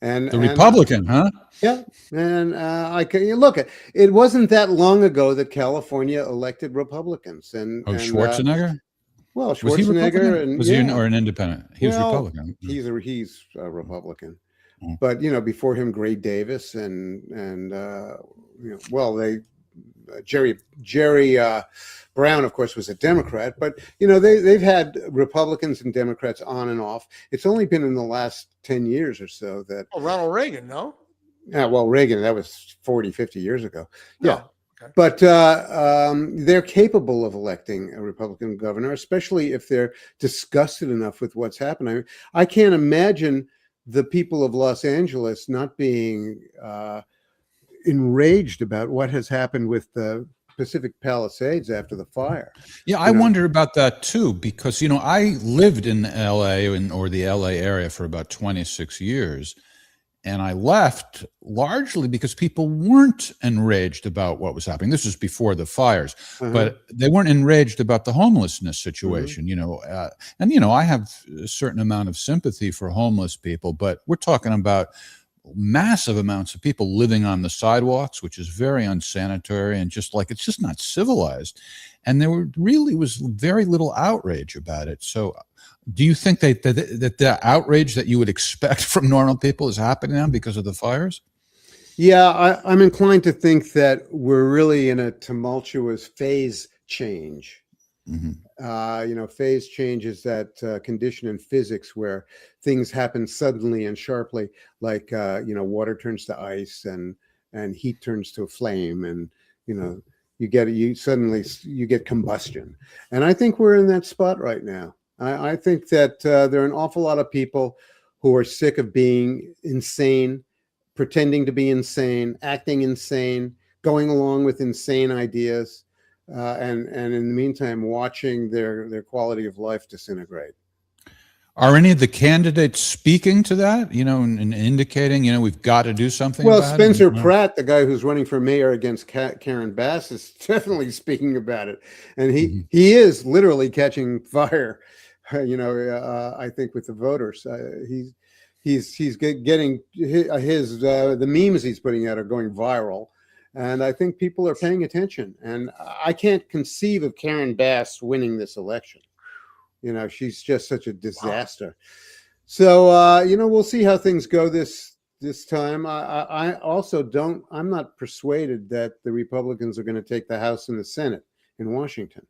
And the Republican, huh? Yeah, and I can look at it. Wasn't that long ago that California elected Republicans, and Schwarzenegger. Well, Schwarzenegger was he or an independent? He was Republican. He's a Republican, but you know, before him, Gray Davis and Jerry Brown, of course, was a Democrat. But you know, they've had Republicans and Democrats on and off. It's only been in the last 10 years or so that Ronald Reagan, no? Yeah, well, Reagan, that was 40, 50 years ago. Yeah. Oh. Okay. But they're capable of electing a Republican governor, especially if they're disgusted enough with what's happening. I can't imagine the people of Los Angeles not being enraged about what has happened with the Pacific Palisades after the fire. Yeah, I wonder about that too, because, you know, I lived in LA or the LA area for about 26 years. And I left largely because people weren't enraged about what was happening. This was before the fires, but they weren't enraged about the homelessness situation, you know. And, you know, I have a certain amount of sympathy for homeless people, but we're talking about massive amounts of people living on the sidewalks, which is very unsanitary and just like, it's just not civilized. And there was very little outrage about it. So do you think that the outrage that you would expect from normal people is happening now because of the fires? Yeah, I'm inclined to think that we're really in a tumultuous phase change. You know, phase change is that condition in physics where things happen suddenly and sharply, like you know, water turns to ice and heat turns to a flame, and you know, you suddenly get combustion. And I think we're in that spot right now. I think that there are an awful lot of people who are sick of being insane, pretending to be insane, acting insane, going along with insane ideas, and in the meantime, watching their quality of life disintegrate. Are any of the candidates speaking to that, and indicating, we've got to do something Well, about Spencer it? Pratt, the guy who's running for mayor against Karen Bass, is definitely speaking about it. And he is literally catching fire, I think, with the voters. He's getting the memes he's putting out are going viral. And I think people are paying attention. And I can't conceive of Karen Bass winning this election. She's just such a disaster. So, we'll see how things go this time. I also I'm not persuaded that the Republicans are going to take the House and the Senate in Washington.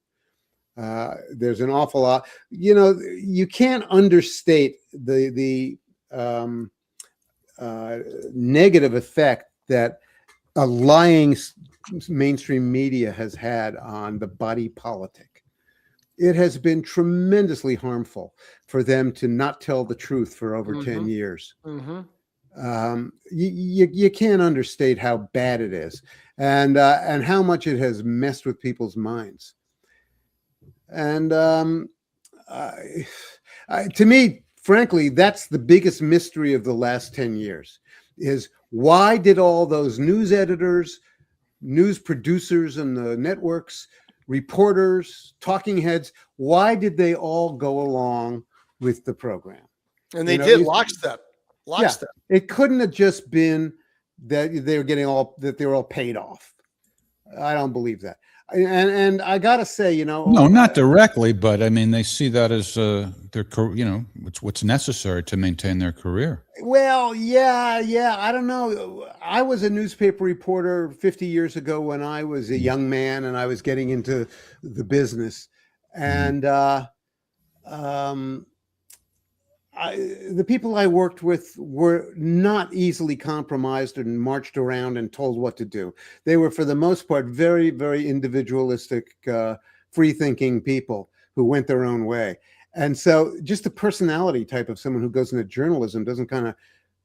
There's an awful lot. You can't understate the negative effect that a lying mainstream media has had on the body politic. It has been tremendously harmful for them to not tell the truth for over 10 years. You can't understate how bad it is, and how much it has messed with people's minds. And to me, frankly, that's the biggest mystery of the last 10 years, is why did all those news editors, news producers and the networks, reporters, talking heads, why did they all go along with the program? And they did lockstep. Yeah, it couldn't have just been that they were all paid off. I don't believe that. And I gotta say, no, not directly, but I mean, they see that as what's necessary to maintain their career. Well, yeah. I don't know. I was a newspaper reporter 50 years ago when I was a young man and I was getting into the business, and the people I worked with were not easily compromised and marched around and told what to do. They were, for the most part, very, very individualistic, free-thinking people who went their own way. And so just the personality type of someone who goes into journalism doesn't fit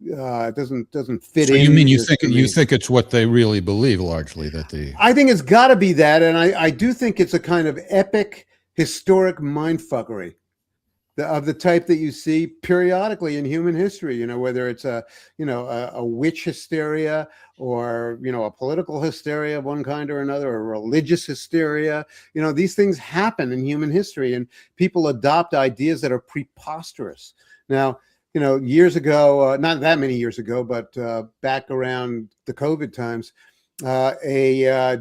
in. So you mean you think it's what they really believe largely, that the... I think it's got to be that, and I do think it's a kind of epic, historic mindfuckery of the type that you see periodically in human history, whether it's a witch hysteria or, a political hysteria of one kind or another, or religious hysteria. These things happen in human history, and people adopt ideas that are preposterous. Now, years ago, not that many years ago, but back around the COVID times, a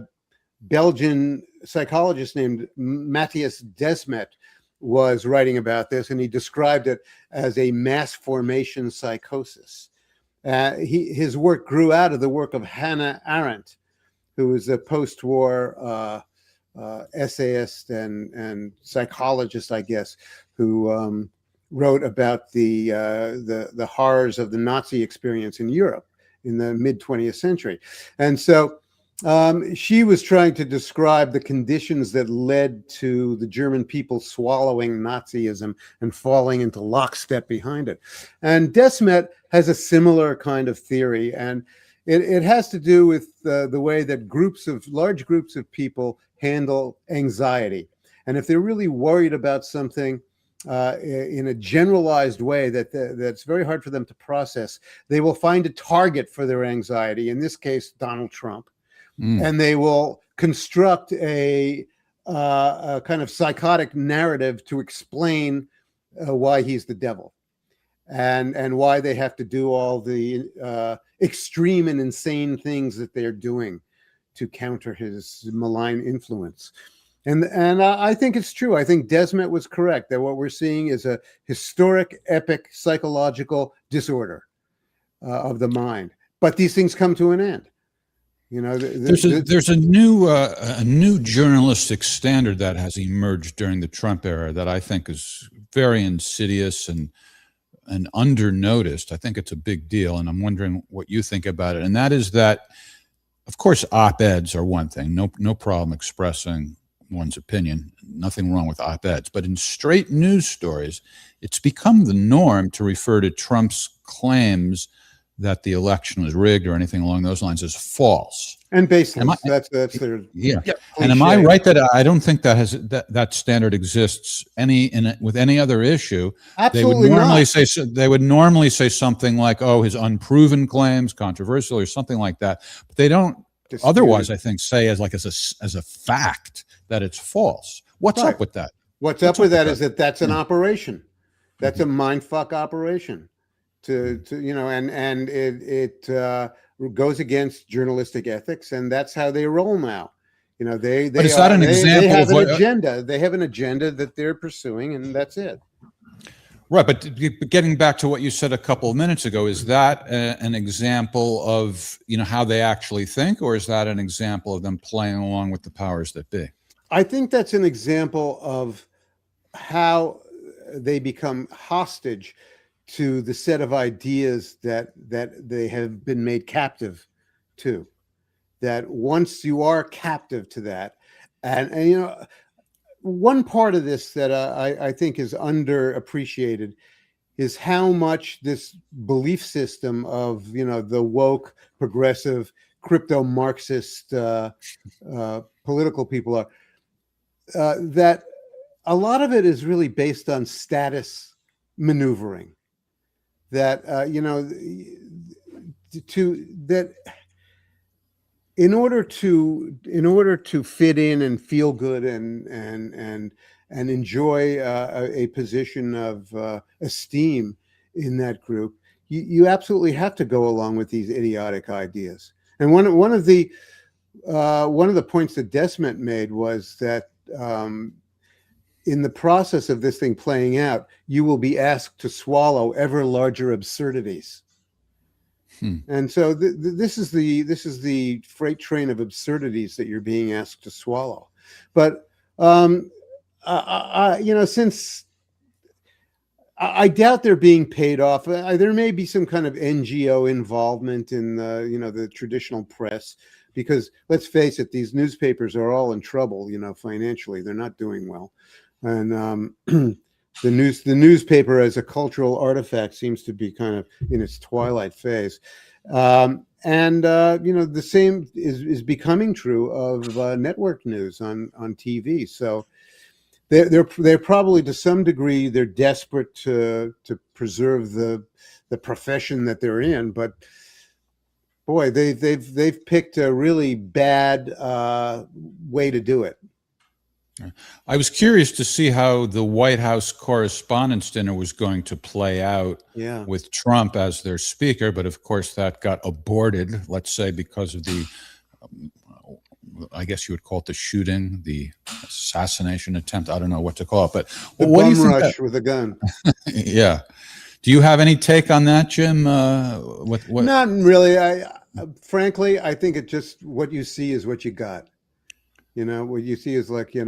Belgian psychologist named Matthias Desmet was writing about this, and he described it as a mass formation psychosis. His work grew out of the work of Hannah Arendt, who was a post-war essayist and psychologist, I guess, who wrote about the horrors of the Nazi experience in Europe in the mid-20th century. And so she was trying to describe the conditions that led to the German people swallowing Nazism and falling into lockstep behind it. And Desmet has a similar kind of theory, and it has to do with the way that large groups of people handle anxiety. And if they're really worried about something in a generalized way that's very hard for them to process, they will find a target for their anxiety, in this case, Donald Trump. And they will construct a kind of psychotic narrative to explain why he's the devil, and why they have to do all the extreme and insane things that they're doing to counter his malign influence. And I think it's true. I think Desmet was correct that what we're seeing is a historic, epic psychological disorder of the mind. But these things come to an end. There's a new journalistic standard that has emerged during the Trump era that I think is very insidious and under-noticed. I think it's a big deal, and I'm wondering what you think about it. And that is that, of course, op-eds are one thing. No problem expressing one's opinion. Nothing wrong with op-eds. But in straight news stories, it's become the norm to refer to Trump's claims that the election was rigged or anything along those lines is false. And baseless. That's their And am I right that I don't think that standard exists with any other issue? Absolutely They would normally say something like, "Oh, his unproven claims controversial" or something like that. But they don't. Otherwise, I think say as a fact that it's false. What's up with that? What's up with that is that's an operation. That's a mindfuck operation. And it goes against journalistic ethics, and that's how they roll now. They have an agenda. They have an agenda that they're pursuing, and that's it. Right, but getting back to what you said a couple of minutes ago, is that an example of how they actually think, or is that an example of them playing along with the powers that be? I think that's an example of how they become hostage to the set of ideas that they have been made captive to. That once you are captive to that, and one part of this that I think is underappreciated is how much this belief system of the woke, progressive, crypto Marxist political people are that a lot of it is really based on status maneuvering. That in order to fit in and feel good and enjoy a position of esteem in that group, you absolutely have to go along with these idiotic ideas. And one of the points that Desmet made was that in the process of this thing playing out, you will be asked to swallow ever larger absurdities. And so this is the freight train of absurdities that you're being asked to swallow. But since I doubt they're being paid off, there may be some kind of NGO involvement in the traditional press, because let's face it, these newspapers are all in trouble. Financially, they're not doing well, and the newspaper as a cultural artifact seems to be kind of in its twilight phase. The same is becoming true of network news on TV. So they're probably, to some degree, they're desperate to preserve the profession that they're in. But boy, they've picked a really bad way to do it. I was curious to see how the White House Correspondents' Dinner was going to play out with Trump as their speaker, but of course that got aborted, let's say, because of the, I guess you would call it the shooting, the assassination attempt. I don't know what to call it, but what do you think? Rush with a gun. Yeah. Do you have any take on that, Jim? What? Not really. Frankly, I think it just, what you see is what you got. What you see is like, a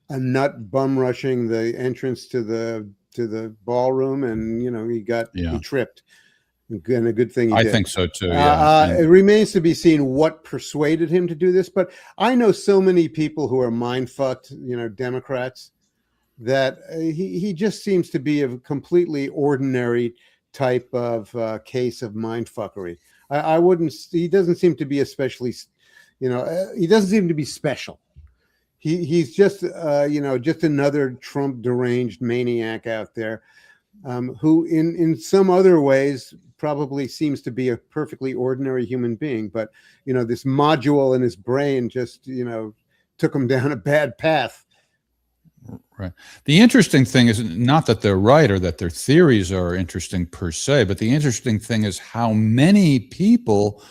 nut bum rushing the entrance to the ballroom, and he tripped. And a good thing he did. I think so too. Yeah. It remains to be seen what persuaded him to do this, but I know so many people who are mind fucked, Democrats, that he just seems to be a completely ordinary type of case of mind fuckery. I wouldn't. He doesn't seem to be especially. He doesn't seem to be special. He's just, just another Trump deranged maniac out there, who in some other ways probably seems to be a perfectly ordinary human being. But, this module in his brain just, took him down a bad path. Right. The interesting thing is not that they're right or that their theories are interesting per se, but the interesting thing is how many people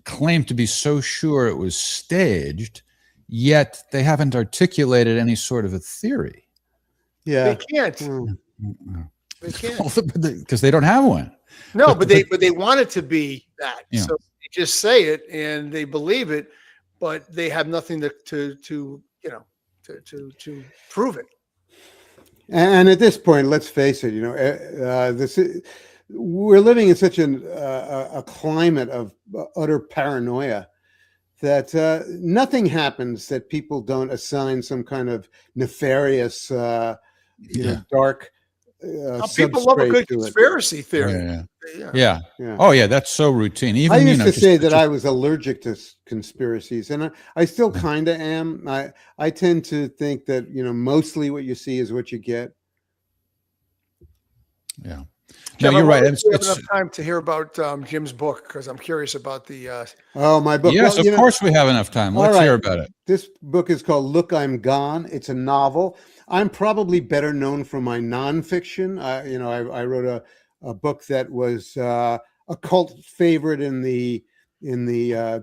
claim to be so sure it was staged, yet they haven't articulated any sort of a theory. Yeah, they can't. They can't because they don't have one. No, but they want it to be that. Yeah. So they just say it and they believe it, but they have nothing to prove it. And at this point, let's face it. We're living in such a climate of utter paranoia that nothing happens that people don't assign some kind of nefarious, dark people love a good conspiracy theory. Yeah. Yeah. Oh, yeah. That's so routine. Even I used to just- say that I was allergic to conspiracies, and I still kind of am. I tend to think that mostly what you see is what you get. Yeah. Jeff, No, you're right. We have enough time to hear about Jim's book because I'm curious about the. My book. Yes, well, of course we have enough time. Let's hear about it. This book is called Look, I'm Gone. It's a novel. I'm probably better known for my nonfiction. I wrote a book that was a cult favorite in the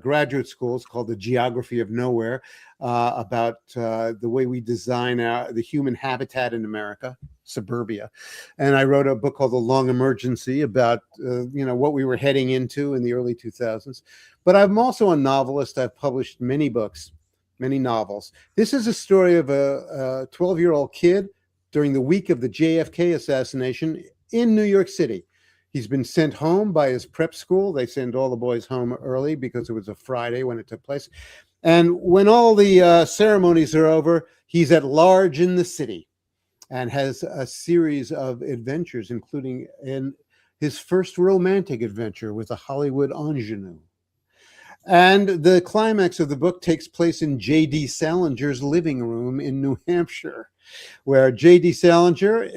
graduate schools called The Geography of Nowhere, about the way we design the human habitat in America, suburbia. And I wrote a book called The Long Emergency about what we were heading into in the early 2000s. But I'm also a novelist. I've published many books, many novels. This is a story of a 12-year-old kid during the week of the JFK assassination in New York City. He's been sent home by his prep school. They send all the boys home early because it was a Friday when it took place. And when all the ceremonies are over, he's at large in the city and has a series of adventures, including his first romantic adventure with a Hollywood ingenue. And the climax of the book takes place in J.D. Salinger's living room in New Hampshire, where J.D. Salinger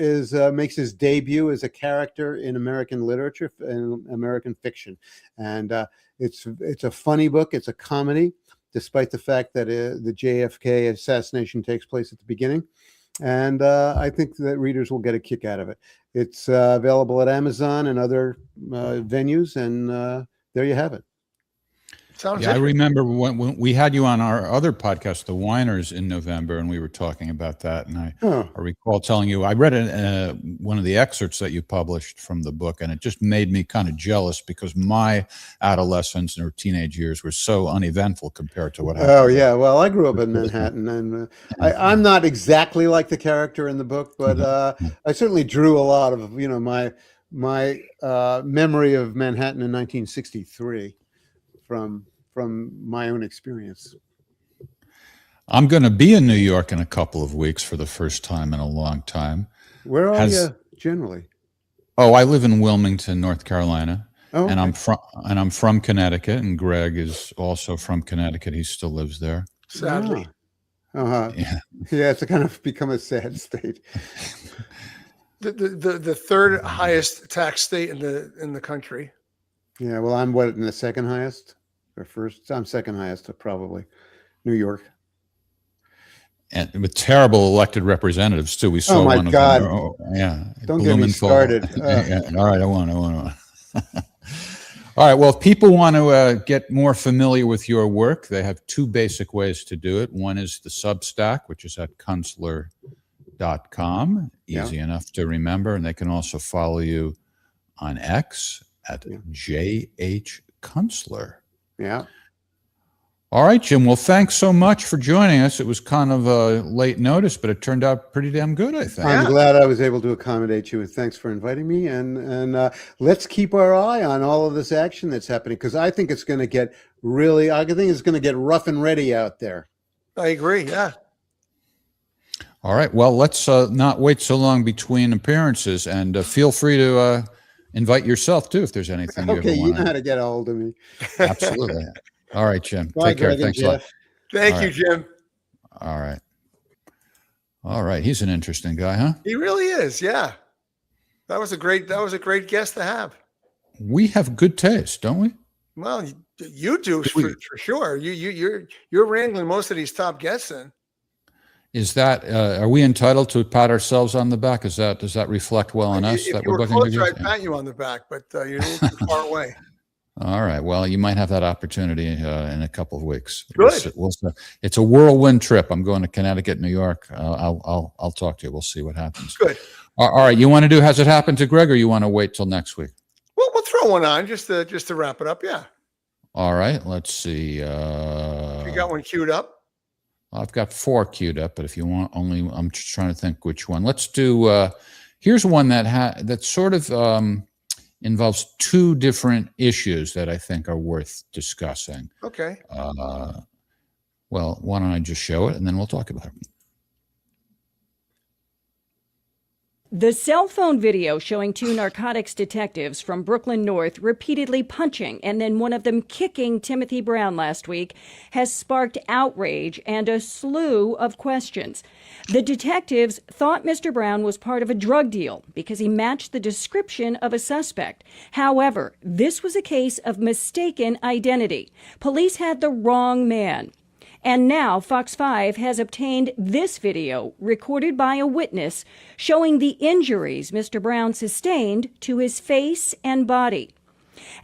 makes his debut as a character in American literature and American fiction. And it's a funny book. It's a comedy, despite the fact that the JFK assassination takes place at the beginning. And I think that readers will get a kick out of it. It's available at Amazon and other venues, and there you have it. Yeah, I remember when we had you on our other podcast, The Whiners, in November, and we were talking about that. And I recall telling you, I read one of the excerpts that you published from the book, and it just made me kind of jealous because my adolescence or teenage years were so uneventful compared to what happened. Oh, yeah. Well, I grew up in Manhattan, and I'm not exactly like the character in the book, but I certainly drew a lot of, my memory of Manhattan in 1963 from my own experience. I'm going to be in New York in a couple of weeks for the first time in a long time. Where are you generally? Oh, I live in Wilmington, North Carolina. Oh, okay. and I'm from Connecticut, and Greg is also from Connecticut. He still lives there. Sadly. Yeah, it's kind of become a sad state. The third highest tax state in the country. Yeah, well, I'm in the second highest or first? I'm second highest, probably. New York. And with terrible elected representatives too. We saw one God. of them. Oh, yeah. Don't get me started. Yeah. All right, I won't. All right. Well, if people want to get more familiar with your work, they have two basic ways to do it. One is the Substack, which is at Kunstler.com. Easy enough to remember. And they can also follow you on X at JH Kunstler. Yeah. All right, Jim. Well, thanks so much for joining us. It was kind of a late notice, but it turned out pretty damn good, I think. I'm glad I was able to accommodate you, and thanks for inviting me. And let's keep our eye on all of this action that's happening, because I think it's going to get rough and ready out there. I agree. Yeah. All right. Well, let's not wait so long between appearances, and feel free to invite yourself too if there's anything. Okay, you know how to get a hold of me. Absolutely. All right, Jim. Bye, Take care. Greg Thanks a lot. Thank you, Jim. All right. All right. He's an interesting guy, huh? He really is. Yeah. That was a great guest to have. We have good taste, don't we? Well, you do for sure. You're wrangling most of these top guests in. Is that are we entitled to pat ourselves on the back? Does that reflect well on us? If that you were booking closer, good I'd pat you on the back, but you're a little too far away. All right. Well, you might have that opportunity in a couple of weeks. Good. We'll it's a whirlwind trip. I'm going to Connecticut, New York. I'll talk to you. We'll see what happens. Good. All right. You want to do Has It Happened to Greg, or you want to wait till next week? Well, we'll throw one on just to wrap it up. Yeah. All right. Let's see. You got one queued up? I've got 4 queued up, but if you want I'm just trying to think which one. Let's do. Here's one that sort of involves 2 different issues that I think are worth discussing. Okay. Well, why don't I just show it and then we'll talk about it. The cell phone video showing two narcotics detectives from Brooklyn North repeatedly punching and then one of them kicking Timothy Brown last week has sparked outrage and a slew of questions. The detectives thought Mr. Brown was part of a drug deal because he matched the description of a suspect. However, this was a case of mistaken identity. Police had the wrong man. And now Fox 5 has obtained this video recorded by a witness showing the injuries Mr. Brown sustained to his face and body.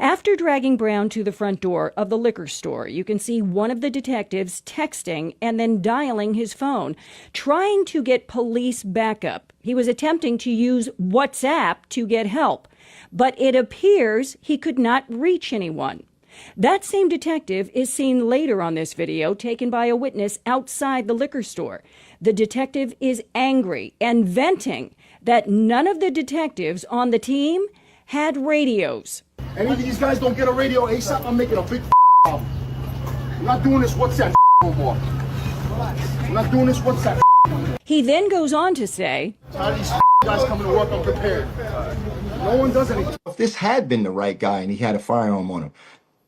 After dragging Brown to the front door of the liquor store, you can see one of the detectives texting and then dialing his phone, trying to get police backup. He was attempting to use WhatsApp to get help, but it appears he could not reach anyone. That same detective is seen later on this video taken by a witness outside the liquor store. The detective is angry and venting that none of the detectives on the team had radios. Any of these guys don't get a radio ASAP, I'm making a big problem. I'm not doing this WhatsApp no more. I'm not doing this WhatsApp. He then goes on to say, How do these guys coming to work unprepared? No one does anything. If this had been the right guy and he had a firearm on him,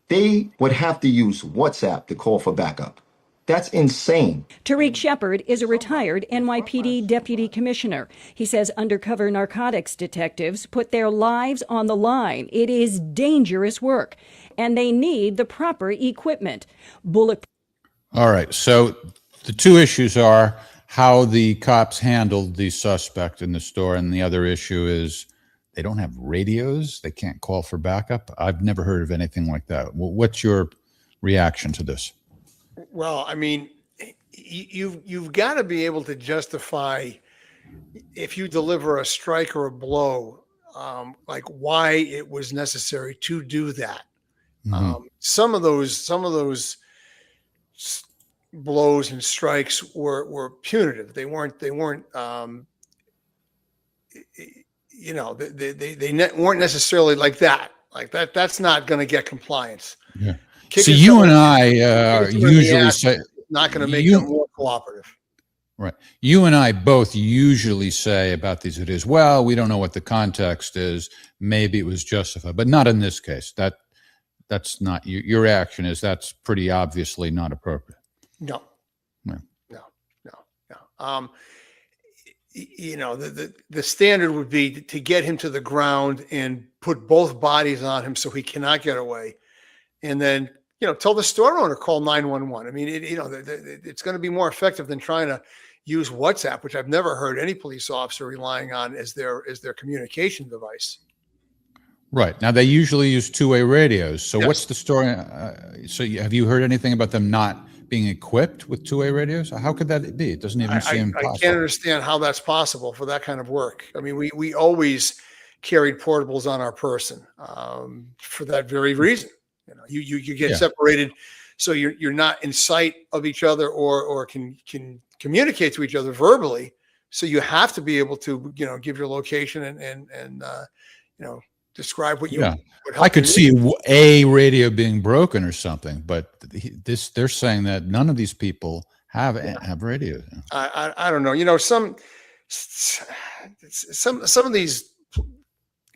they would have to use WhatsApp to call for backup. That's insane. Tariq Shepard is a retired NYPD deputy commissioner. He says undercover narcotics detectives put their lives on the line. It is dangerous work, and they need the proper equipment. All right. So the two issues are how the cops handled the suspect in the store, and the other issue is they don't have radios. They can't call for backup. I've never heard of anything like that. What's your reaction to this? Well, I mean, you've got to be able to justify if you deliver a strike or a blow, like why it was necessary to do that. Mm-hmm. Some of those blows and strikes were punitive. They weren't. You know, they weren't necessarily like that. Like that. That's not going to get compliance. Yeah. So you and I usually say not going to make them more cooperative. Right. You and I both usually say about these videos, well, we don't know what the context is. Maybe it was justified, but not in this case. That's not your reaction is that's pretty obviously not appropriate. No. You know, the standard would be to get him to the ground and put both bodies on him so he cannot get away. And then, you know, tell the store owner, call 911. I mean, it's going to be more effective than trying to use WhatsApp, which I've never heard any police officer relying on as their communication device. Right. Now, they usually use two-way radios. So Yes. what's the story? Have you heard anything about them not being equipped with two-way radios? How could that be? It doesn't even seem possible. I can't understand how that's possible for that kind of work. I mean, we always carried portables on our person for that very reason. You know, you get separated, so you're not in sight of each other or can communicate to each other verbally. So you have to be able to, you know, give your location and you know, describe what you. Yeah, would help I could you see a radio being broken or something, but they're saying that none of these people have radios. I don't know. You know, some of these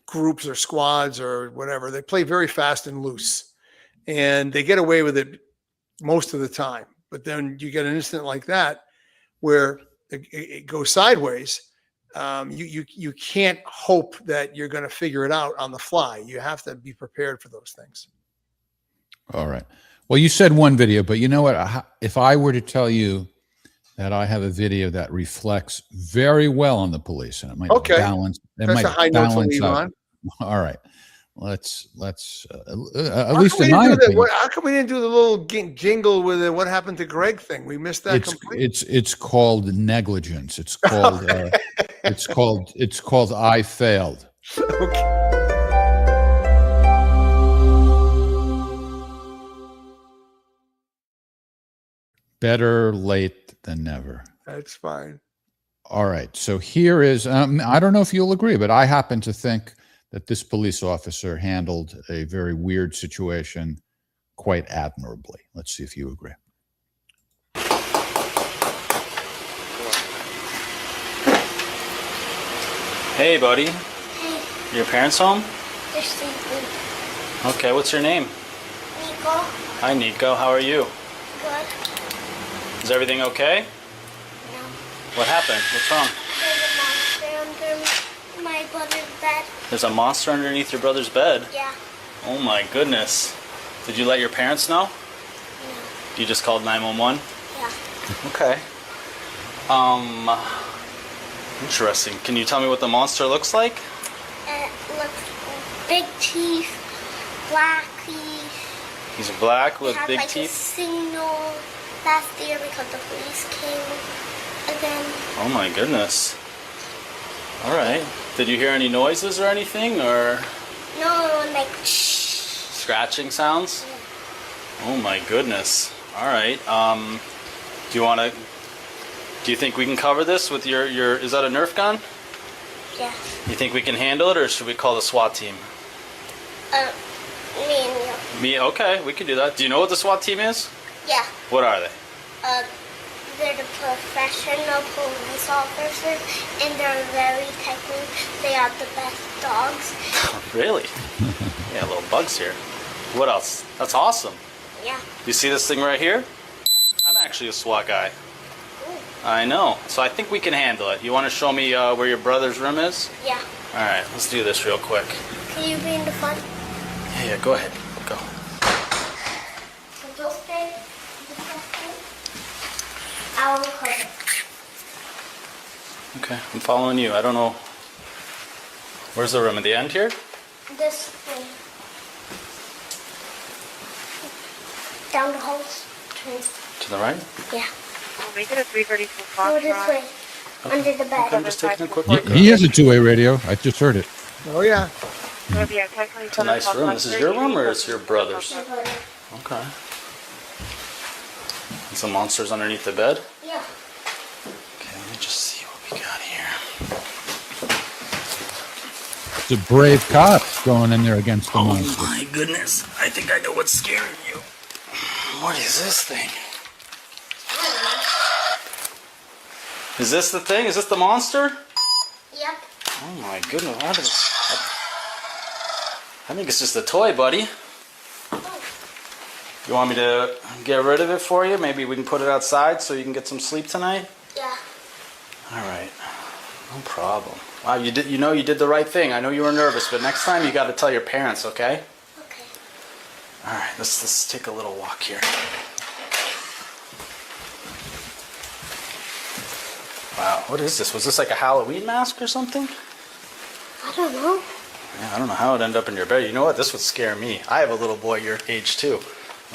groups or squads or whatever, they play very fast and loose, and they get away with it most of the time. But then you get an incident like that where it goes sideways. You can't hope that you're going to figure it out on the fly. You have to be prepared for those things. All right. Well, you said one video, but you know what? If I were to tell you that I have a video that reflects very well on the police, and it might balance. That's a high note to leave on. All right. Let's at least in my opinion. How come we didn't do the little jingle with the "What Happened to Greg" thing? We missed that completely. It's called negligence. It's called it's called I failed. Okay. Better late than never. That's fine. All right. So here is, I don't know if you'll agree, but I happen to think that this police officer handled a very weird situation quite admirably. Let's see if you agree. Hey, buddy. Hey, Your parents home? they're sleeping. Okay, what's your name? Nico, Hi, Nico. How are you? good. Is everything okay? No. What happened? What's wrong? There's a monster under my brother's bed. There's a monster underneath your brother's bed? Yeah. Oh my goodness. Did you let your parents know? No. You just called 911? Yeah. Okay. Interesting. Can you tell me what the monster looks like? It looks big teeth, black teeth. He's black with It had big like a teeth? signal last year because the police came again. Oh my goodness. All right. Did you hear any noises or anything, or No, like scratching sounds? Oh my goodness. All right. Do you think we can cover this with your is that a Nerf gun? yeah. You think we can handle it, or should we call the SWAT team? Me and you. Okay, we can do that. Do you know what the SWAT team is? Yeah. What are they? They're the professional police officers, and they're very technical. They are the best dogs. Really? Yeah, little bugs here. What else? That's awesome. Yeah. You see this thing right here? I'm actually a SWAT guy. I know. So I think we can handle it. You want to show me where your brother's room is? Yeah. All right, let's do this real quick. Can you be in the front? Yeah, go ahead. Go. Don't stay. I will cover. Okay, I'm following you. I don't know. Where's the room? At the end here? This way. Down the halls. To the right? Yeah. I'll make it a 334 Go this way. Under the bed. I'm just taking a quick look. He has a two-way radio. I just heard it. Oh, yeah. It's a nice room. This is your room or is your brother's? Okay. And some monsters underneath the bed? Yeah. Okay, let me just see what we got here. It's a brave cop going in there against the monster. Oh my goodness. I think I know what's scaring you. What is this thing? Is this the thing? Is this the monster? Yep. Oh my goodness. I think it's just a toy, buddy. You want me to get rid of it for you? Maybe we can put it outside so you can get some sleep tonight? Yeah. All right. No problem. Wow, you did the right thing. I know you were nervous, but next time you got to tell your parents, okay? Okay. All right, let's take a little walk here. Wow, what is this? Was this like a Halloween mask or something? I don't know. Yeah, I don't know how it ended up in your bed. You know what? This would scare me. I have a little boy your age too.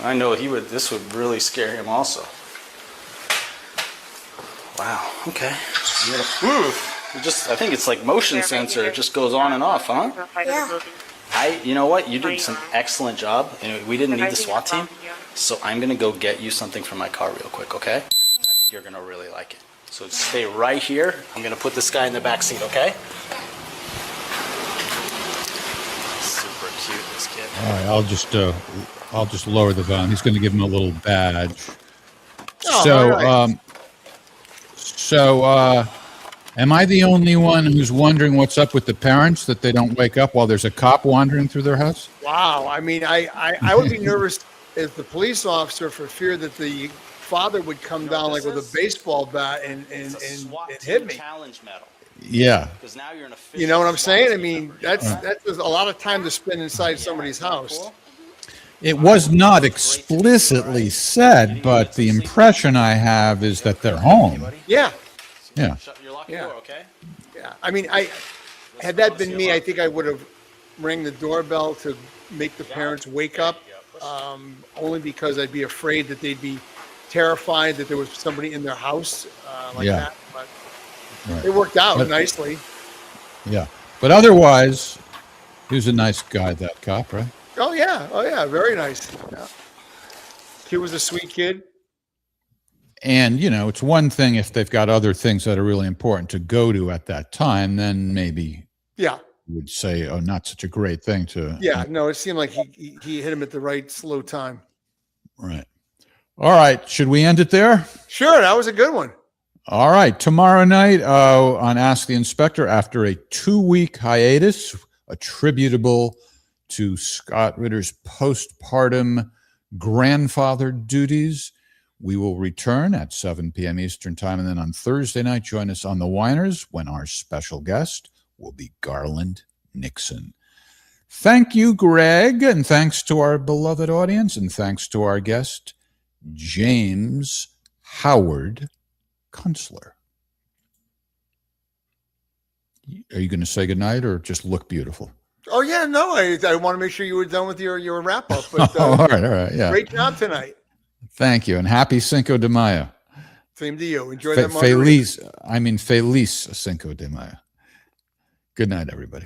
I know this would really scare him also. Wow, okay. I think it's like motion sensor. It just goes on and off, huh? Yeah. You know what? You did some excellent job. And we didn't need the SWAT team. So I'm going to go get you something from my car real quick, okay? I think you're going to really like it. So stay right here. I'm going to put this guy in the back seat, okay? Super cute, this kid. All right, I'll just lower the volume. He's going to give him a little badge. Am I the only one who's wondering what's up with the parents, that they don't wake up while there's a cop wandering through their house? Wow. I mean, I would be nervous as the police officer for fear that the father would come down like with a baseball bat and hit me. Challenge medal. Yeah. Because now you're an official. You know what I'm saying? I mean, that's a lot of time to spend inside somebody's house. It was not explicitly said, but the impression I have is that they're home. Yeah. Yeah. You're locking the door, okay? Yeah. I mean, had that been me, I think I would have rang the doorbell to make the parents wake up, only because I'd be afraid that they'd be terrified that there was somebody in their house that. But it worked out nicely. Yeah. But otherwise, he was a nice guy, that cop, right? Oh, yeah. Very nice. Yeah. He was a sweet kid. And, it's one thing if they've got other things that are really important to go to at that time, then maybe would say, oh, not such a great thing to. Yeah, no, it seemed like he hit him at the right slow time. Right. All right. Should we end it there? Sure. That was a good one. All right. Tomorrow night on Ask the Inspector, after a 2-week hiatus attributable to Scott Ritter's postpartum grandfather duties, we will return at 7 p.m. Eastern Time. And then on Thursday night, join us on The Whiners when our special guest will be Garland Nixon. Thank you, Greg, and thanks to our beloved audience, and thanks to our guest, James Howard Kunstler. Are you going to say goodnight or just look beautiful? Oh, yeah, no, I want to make sure you were done with your wrap-up. But, all right, yeah. Great job tonight. Thank you, and happy Cinco de Mayo. Same to you. Enjoy that margarita. Feliz Cinco de Mayo. Good night, everybody.